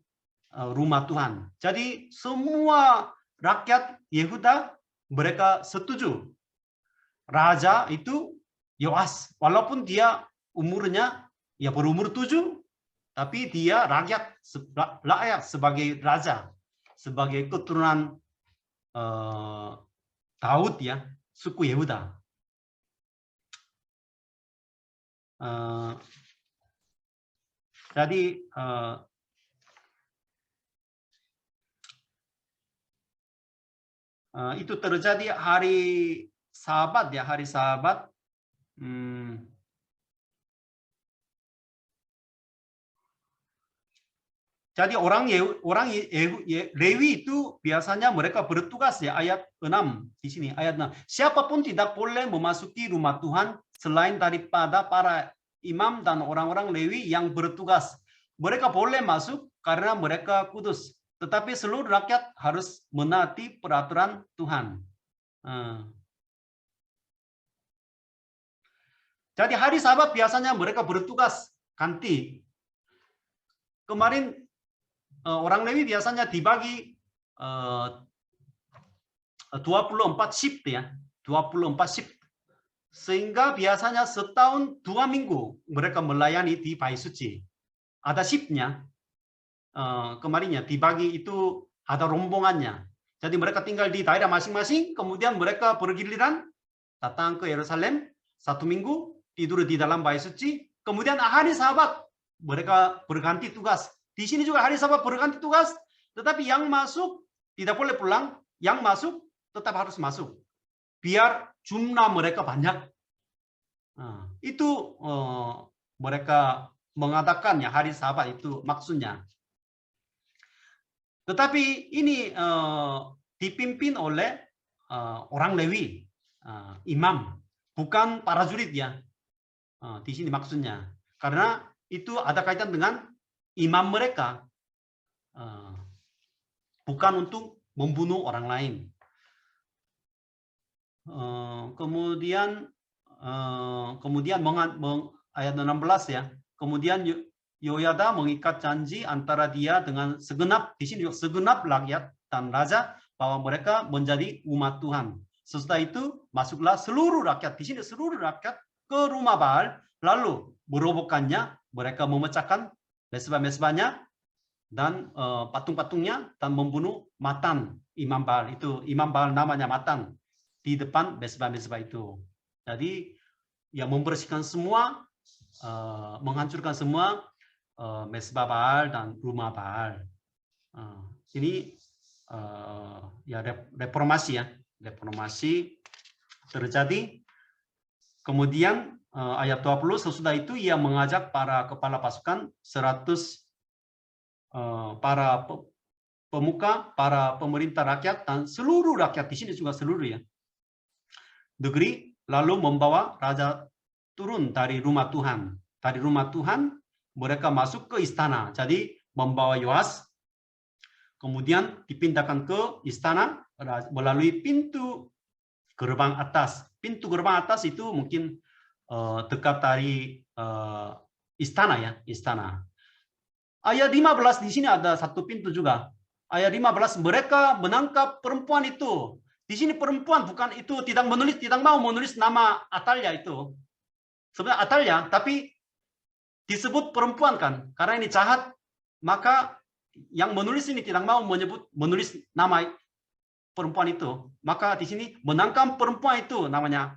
rumah Tuhan. Jadi semua rakyat Yehuda mereka setuju. Raja itu Yoas, walaupun dia umurnya ya berumur 7, tapi dia rakyat sebagai raja, sebagai keturunan Daud ya, suku Yehuda. Jadi itu terjadi hari Sabat ya, hari Sabat. Jadi Lewi itu biasanya mereka bertugas ya, ayat 6 di sini, ayat 6. Siapapun tidak boleh memasuki rumah Tuhan selain daripada para imam dan orang-orang Lewi yang bertugas. Mereka boleh masuk karena mereka kudus, tetapi seluruh rakyat harus menaati peraturan Tuhan. Jadi hari Sabat biasanya mereka bertugas ganti. Kemarin orang Lewi biasanya dibagi 24 shift ya, 24 shift. Sehingga biasanya setahun 2 minggu mereka melayani di Bait Suci. Ada shiftnya. Kemarinnya dibagi itu ada rombongannya. Jadi mereka tinggal di daerah masing-masing, kemudian mereka bergiliran datang ke Yerusalem 1 minggu, tidur di dalam Bait Suci. Kemudian hari Sabat mereka berganti tugas. Di sini juga hari Sabat berganti tugas, tetapi yang masuk tidak boleh pulang, yang masuk tetap harus masuk. Biar jumlah mereka banyak. Itu mereka mengatakan ya hari Sabat itu maksudnya. Tetapi ini dipimpin oleh orang Lewi, imam, bukan para jurid ya. Di sini maksudnya. Karena itu ada kaitan dengan imam mereka, bukan untuk membunuh orang lain. Kemudian ayat 16 ya. Kemudian Yoyada mengikat janji antara dia dengan segenap, di sini segenap rakyat dan raja, bahwa mereka menjadi umat Tuhan. Sesudah itu masuklah seluruh rakyat, di sini seluruh rakyat ke rumah Baal, lalu merobohkannya, mereka memecahkan mesbah-mesbahnya dan patung-patungnya dan membunuh Matan, imam Baal. Itu imam Baal namanya Matan di depan mesbah-mesbah itu. Jadi yang membersihkan semua, menghancurkan semua mesbah Baal dan rumah Baal. Ini ya reformasi ya, reformasi terjadi. Kemudian ayat 20, sesudah itu ia mengajak para kepala pasukan 100 para pemuka, para pemerintah rakyat dan seluruh rakyat, di sini juga seluruh ya, negeri, lalu membawa raja turun dari rumah Tuhan. Dari rumah Tuhan mereka masuk ke istana. Jadi membawa Yoas, kemudian dipindahkan ke istana melalui pintu gerbang atas. Pintu gerbang atas itu mungkin dekat dari istana ya, istana. Ayat 15 di sini ada satu pintu juga. Ayat 15, mereka menangkap perempuan itu. Di sini perempuan bukan itu tidak mau menulis nama Atalia itu. Sebenarnya Atalia, tapi disebut perempuan kan, karena ini jahat, maka yang menulis ini tidak mau menulis nama perempuan itu. Maka di sini menangkap perempuan itu namanya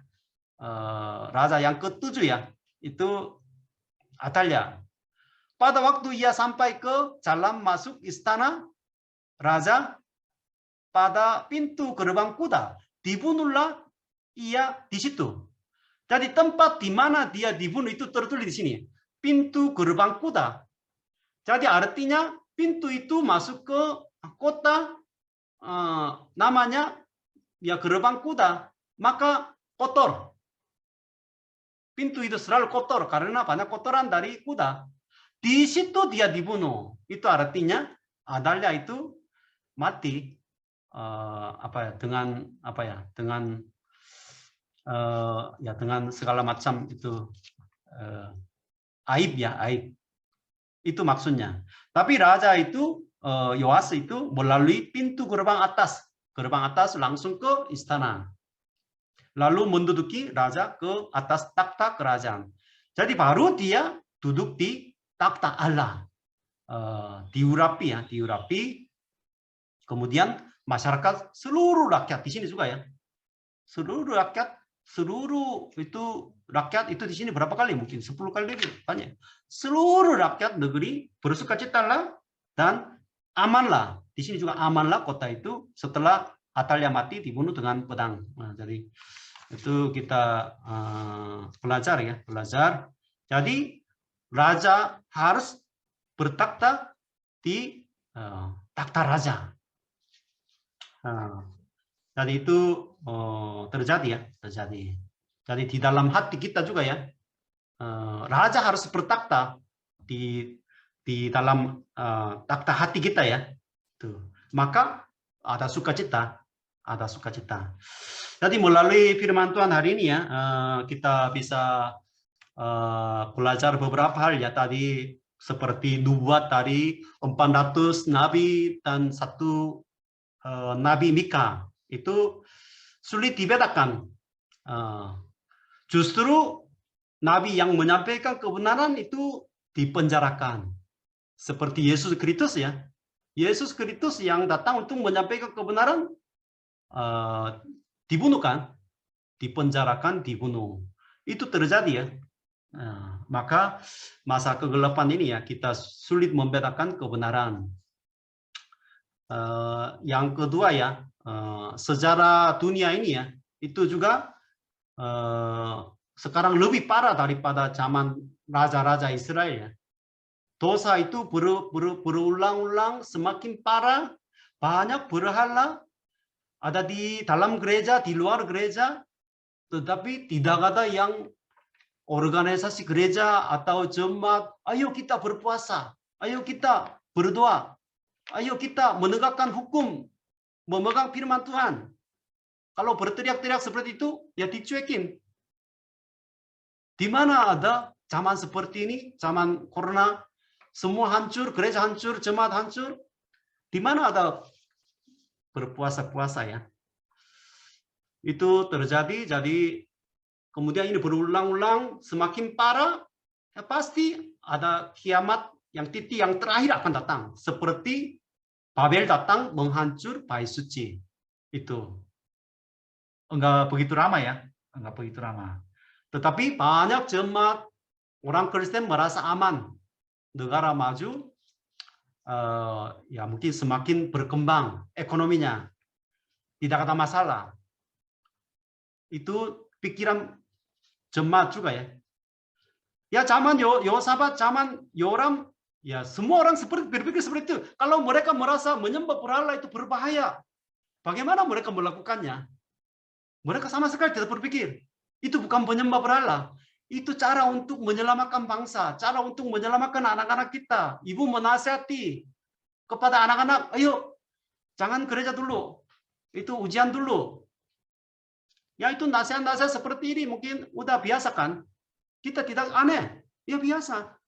raja yang ke-7 ya, itu Atalia. Pada waktu ia sampai ke jalan masuk istana raja, pada pintu gerbang kuda, dibunuhlah ia di situ. Jadi tempat di mana dia dibunuh itu tertulis di sini, pintu gerbang kuda. Jadi artinya pintu itu masuk ke kota, namanya ya gerbang kuda, maka kotor. Pintu itu selalu kotor karena banyak kotoran dari kuda. Di situ dia dibunuh. Itu artinya Atalia itu mati dengan segala macam itu aib ya, aib. Itu maksudnya. Tapi raja itu Yoas itu melalui pintu gerbang atas langsung ke istana. Lalu menduduki raja ke atas takhta kerajaan. Jadi baru dia duduk di takhta Allah, diurapi ya, diurapi. Kemudian masyarakat, seluruh rakyat di sini juga ya, seluruh rakyat, seluruh itu rakyat itu di sini berapa kali? Mungkin 10 kali lebih banyak. Seluruh rakyat negeri bersukacitalah dan amanlah. Di sini juga amanlah kota itu setelah Atalia mati dibunuh dengan pedang. Nah, jadi itu kita belajar ya, belajar. Jadi raja harus bertakhta di takhta raja. Jadi itu terjadi ya, terjadi. Jadi di dalam hati kita juga ya, raja harus bertakhta di dalam takhta hati kita ya. Tuh. Maka ada sukacita, ada sukacita. Jadi melalui firman Tuhan hari ini ya, kita bisa belajar beberapa hal ya tadi, seperti nubuat tadi 400 nabi dan satu Nabi Mika itu sulit dibedakan. Justru nabi yang menyampaikan kebenaran itu dipenjarakan. Seperti Yesus Kristus ya. Yesus Kristus yang datang untuk menyampaikan kebenaran dibunuh kan? Dipenjarakan, dibunuh. Itu terjadi ya. Maka masa kegelapan ini ya kita sulit membedakan kebenaran. Yang kedua ya, sejarah dunia ini ya, itu juga sekarang lebih parah daripada zaman raja-raja Israel ya. Dosa itu berulang-ulang semakin parah, banyak berhala ada di dalam gereja, di luar gereja, tetapi tidak ada yang organisasi gereja atau jemaat, ayo kita berpuasa, ayo kita berdoa, ayo kita menegakkan hukum, memegang firman Tuhan. Kalau berteriak-teriak seperti itu, ya dicuekin. Di mana ada zaman seperti ini, zaman corona, semua hancur, gereja hancur, jemaat hancur. Di mana ada berpuasa-puasa ya. Itu terjadi, jadi kemudian ini berulang-ulang, semakin parah, ya pasti ada kiamat yang titik yang terakhir akan datang. Seperti Babel datang menghancur bait suci. Itu. Enggak begitu ramai ya, enggak begitu ramai. Tetapi banyak jemaat orang Kristen merasa aman. Negara maju, ya mungkin semakin berkembang ekonominya. Tidak ada masalah. Itu pikiran jemaat juga ya. Ya zaman Yosafat, zaman Yoram, ya semua orang berpikir seperti itu. Kalau mereka merasa menyembah berhala itu berbahaya, bagaimana mereka melakukannya? Mereka sama sekali tidak berpikir. Itu bukan penyembah berhala. Itu cara untuk menyelamatkan bangsa, cara untuk menyelamatkan anak-anak kita. Ibu menasihati kepada anak-anak, ayo jangan gereja dulu. Itu ujian dulu. Ya itu nasihat-nasihat seperti ini mungkin udah biasa kan? Kita tidak aneh, ya biasa.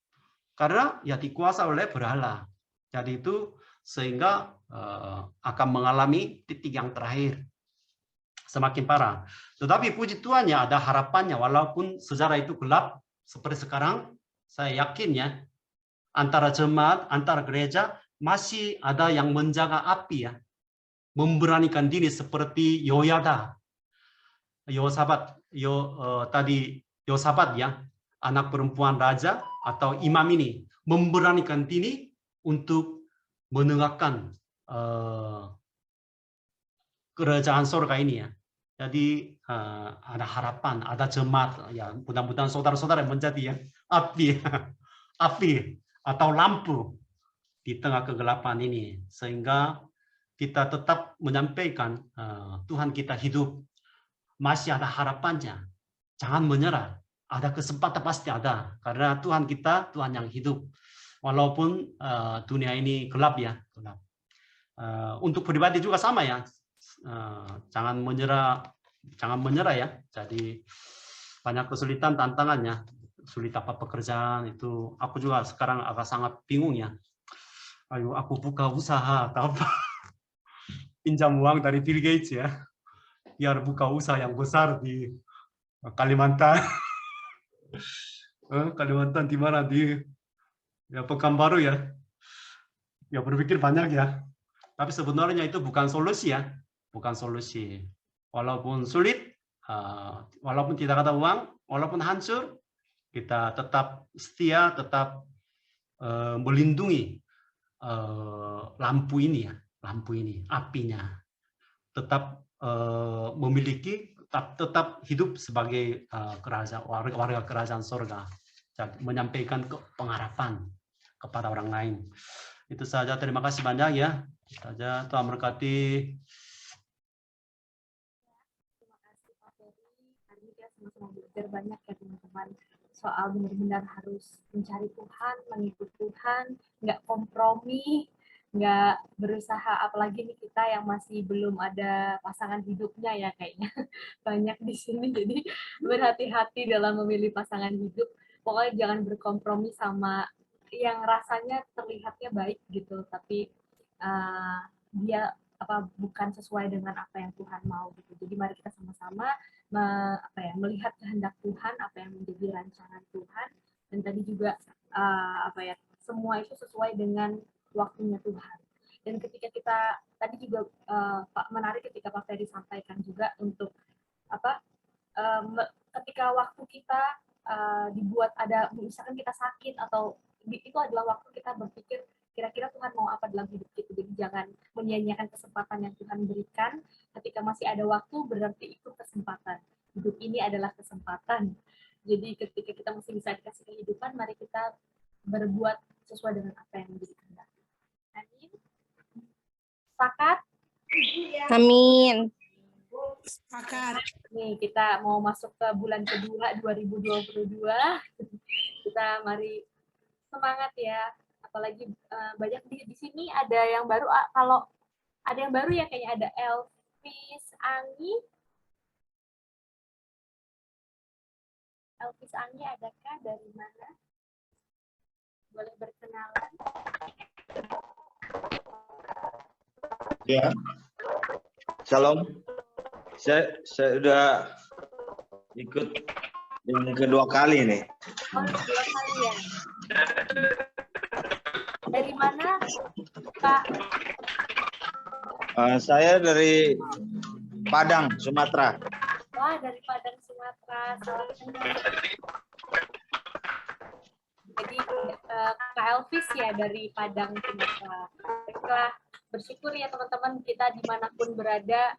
Karena ya dikuasai oleh berhala. Jadi itu sehingga akan mengalami titik yang terakhir. Semakin parah. Tetapi puji Tuhan ya ada harapannya walaupun sejarah itu gelap seperti sekarang, saya yakin ya antara jemaat, antara gereja masih ada yang menjaga api ya. Memberanikan diri seperti Yoyada. Yosafat ya, anak perempuan raja atau imam ini memberanikan diri untuk menegakkan kerajaan surga ini ya. Jadi ada harapan, ada jemaat ya. Mudah-mudahan saudara-saudara menjadi ya api, api atau lampu di tengah kegelapan ini, sehingga kita tetap menyampaikan Tuhan kita hidup, masih ada harapannya. Jangan menyerah, ada kesempatan pasti ada, karena Tuhan kita Tuhan yang hidup, walaupun dunia ini gelap ya, gelap. Untuk pribadi juga sama ya. Jangan menyerah ya. Jadi banyak kesulitan, tantangannya, sulit apa pekerjaan itu. Aku juga sekarang agak sangat bingung ya. Ayo aku buka usaha atau apa? Pinjam uang dari Bill Gates ya, biar buka usaha yang besar di Kalimantan. Kalimantan di mana, di ya Pekanbaru ya. Ya berpikir banyak ya. Tapi sebenarnya itu bukan solusi ya. Bukan solusi. Walaupun sulit, walaupun tidak ada uang, walaupun hancur, kita tetap setia, tetap melindungi lampu ini ya, lampu ini, apinya. tetap memiliki tetap hidup sebagai warga kerajaan surga, menyampaikan pengharapan kepada orang lain. Itu saja, terima kasih banyak ya. Itu saja, Tuhan memberkati. Terima kasih Pak Ferry. Hari ini kita sama-sama belajar banyak ya teman-teman, soal benar-benar harus mencari Tuhan, mengikut Tuhan, nggak kompromi, nggak berusaha, apalagi nih kita yang masih belum ada pasangan hidupnya ya kayaknya banyak di sini, jadi berhati-hati dalam memilih pasangan hidup. Pokoknya jangan berkompromi sama yang rasanya terlihatnya baik gitu, tapi dia bukan sesuai dengan apa yang Tuhan mau gitu. Jadi mari kita sama-sama melihat kehendak Tuhan, apa yang menjadi rancangan Tuhan, dan tadi juga semua itu sesuai dengan waktunya Tuhan. Dan ketika kita tadi juga menarik ketika Pak Ferry sampaikan juga untuk ketika waktu kita dibuat ada, misalkan kita sakit atau itu adalah waktu kita berpikir kira-kira Tuhan mau apa dalam hidup kita. Jadi jangan menyia-nyiakan kesempatan yang Tuhan berikan. Ketika masih ada waktu, berarti itu kesempatan. Hidup ini adalah kesempatan. Jadi ketika kita masih bisa dikasih kehidupan, mari kita berbuat sesuai dengan apa yang menjadi kehendak. Amin. Sepakat? Amin. Sepakat. Nih, kita mau masuk ke bulan kedua 2022. Kita mari semangat ya. Apalagi banyak di sini ada yang baru. Kalau ada yang baru ya, kayaknya ada Elvis Anggi. Elvis Anggi adakah, dari mana? Boleh berkenalan? Ya, Shalom. Saya sudah ikut yang kedua kali nih. Oh, kedua kali ya. Dari mana, Pak? Saya dari Padang, Sumatera. Wah, dari Padang, Sumatera. Jadi Kak Elvis ya dari Padang, Sumatera. Baiklah, bersyukur ya teman-teman, kita dimanapun berada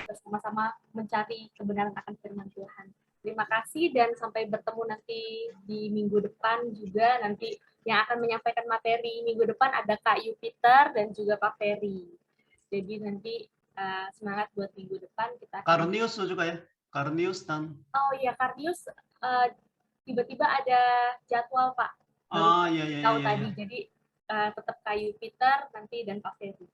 bersama-sama mencari kebenaran akan firman Tuhan. Terima kasih dan sampai bertemu nanti di minggu depan juga. Nanti yang akan menyampaikan materi minggu depan ada Kak Yupiter dan juga Pak Ferry. Jadi nanti semangat buat minggu depan. Kita Karnius juga ya, Karnius dan. Oh iya, Karnius tiba-tiba ada jadwal Pak. Oh iya. Tahu tadi, jadi tetap Kak Yupiter nanti dan Pak Ferry.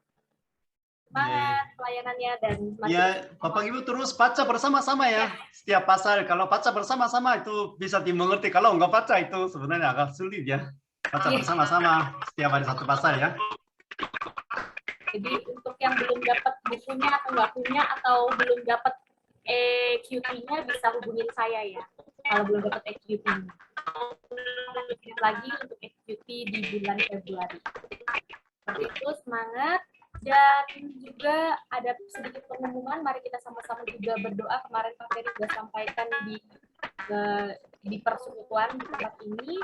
Semangat pelayanannya dan ya, Bapak Ibu terus baca bersama-sama ya setiap pasal. Kalau baca bersama-sama itu bisa dimengerti. Kalau nggak baca itu sebenarnya agak sulit ya. Baca bersama-sama setiap hari satu pasal ya. Jadi untuk yang belum dapat bukunya atau nggak punya atau belum dapat EQT-nya bisa hubungin saya ya. Kalau belum dapat EQT-nya. Lagi untuk EQT di bulan Februari. Seperti itu, semangat. Dan juga ada sedikit pengumuman, mari kita sama-sama juga berdoa. Kemarin Pak Ferry sudah sampaikan di persekutuan di tempat ini,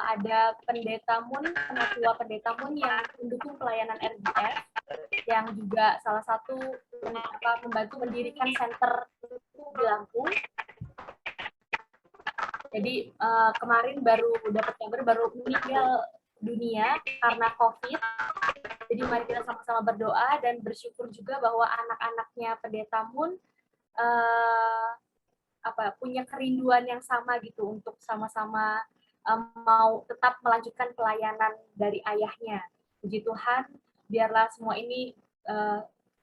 ada penatua pendeta mun yang mendukung pelayanan RGF, yang juga salah satu membantu mendirikan center di Lampung. Jadi kemarin baru dapat kabar, baru meninggal dunia karena COVID. Jadi mari kita sama-sama berdoa dan bersyukur juga bahwa anak-anaknya pendeta mun punya kerinduan yang sama gitu untuk sama-sama mau tetap melanjutkan pelayanan dari ayahnya. Puji Tuhan, biarlah semua ini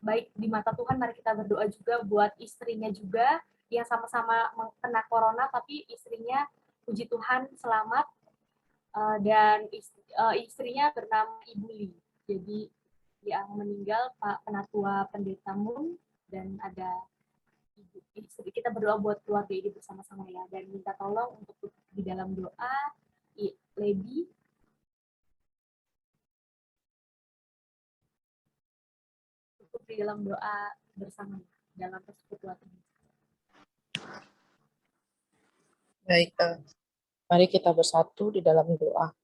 baik di mata Tuhan. Mari kita berdoa juga buat istrinya juga yang sama-sama kena corona, tapi istrinya puji Tuhan selamat, dan istrinya bernama Ibu Li. Jadi yang meninggal Pak Penatua Pendeta Mun, dan ada istri. Kita berdoa buat keluarga ini bersama-sama ya, dan minta tolong untuk di dalam doa. Lady untuk di dalam doa bersama dalam persekutuan ini. Baik, mari kita bersatu di dalam doa.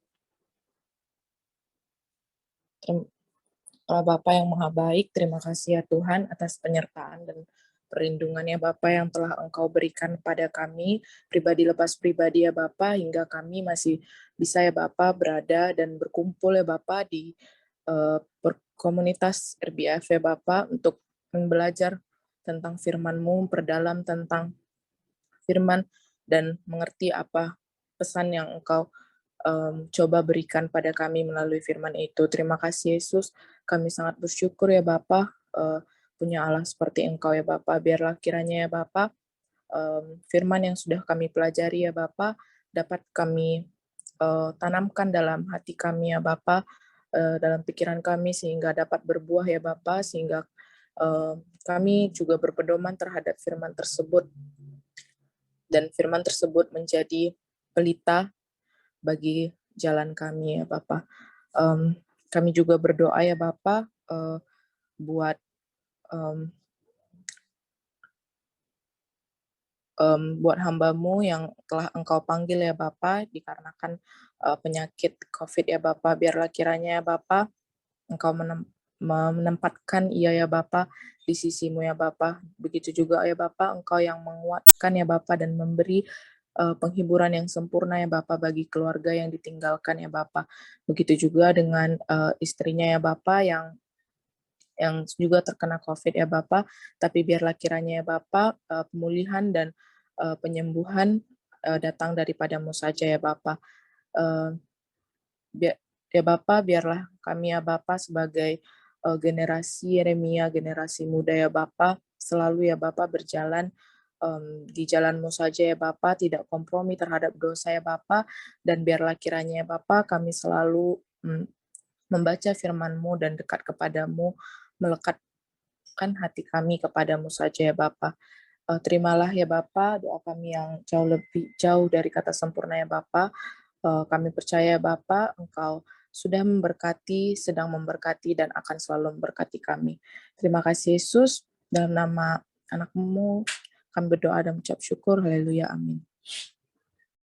Allah Bapa yang Maha Baik, terima kasih ya Tuhan atas penyertaan dan perlindungannya Bapa yang telah Engkau berikan pada kami, pribadi lepas pribadi ya Bapa, hingga kami masih bisa ya Bapa berada dan berkumpul ya Bapa di komunitas RBF ya Bapa untuk belajar tentang firman-Mu, memperdalam tentang firman dan mengerti apa pesan yang Engkau coba berikan pada kami melalui firman itu. Terima kasih Yesus, kami sangat bersyukur ya Bapa, punya Allah seperti Engkau ya Bapa. Biarlah kiranya ya Bapa, firman yang sudah kami pelajari ya Bapa, dapat kami tanamkan dalam hati kami ya Bapa, dalam pikiran kami sehingga dapat berbuah ya Bapa, sehingga kami juga berpedoman terhadap firman tersebut, dan firman tersebut menjadi pelita bagi jalan kami ya Bapa. Kami juga berdoa ya Bapa buat buat hamba-Mu yang telah Engkau panggil ya Bapa, dikarenakan penyakit COVID ya Bapa. Biarlah kiranya ya Bapa, Engkau menempatkan ia ya Bapa di sisi-Mu ya Bapa. Begitu juga ya Bapa, Engkau yang menguatkan ya Bapa dan memberi penghiburan yang sempurna ya Bapa bagi keluarga yang ditinggalkan ya Bapa. Begitu juga dengan istrinya ya Bapa yang juga terkena COVID ya Bapa, tapi biarlah kiranya ya Bapa pemulihan dan penyembuhan datang daripada-Mu saja ya Bapa. Ya Bapa, biarlah kami ya Bapa sebagai generasi Yeremia, generasi muda ya Bapa, selalu ya Bapa berjalan di jalan-Mu saja ya Bapa, tidak kompromi terhadap dosa ya Bapa, dan biarlah kiranya ya Bapa kami selalu membaca firman-Mu dan dekat kepadamu, melekatkan hati kami kepadamu saja ya Bapa. Terimalah ya Bapa doa kami yang lebih jauh dari kata sempurna ya Bapa. Kami percaya Bapa, Engkau sudah memberkati, sedang memberkati, dan akan selalu memberkati kami. Terima kasih Yesus, dalam nama anak-Mu kami berdoa dan mengucap syukur. Haleluya, amin.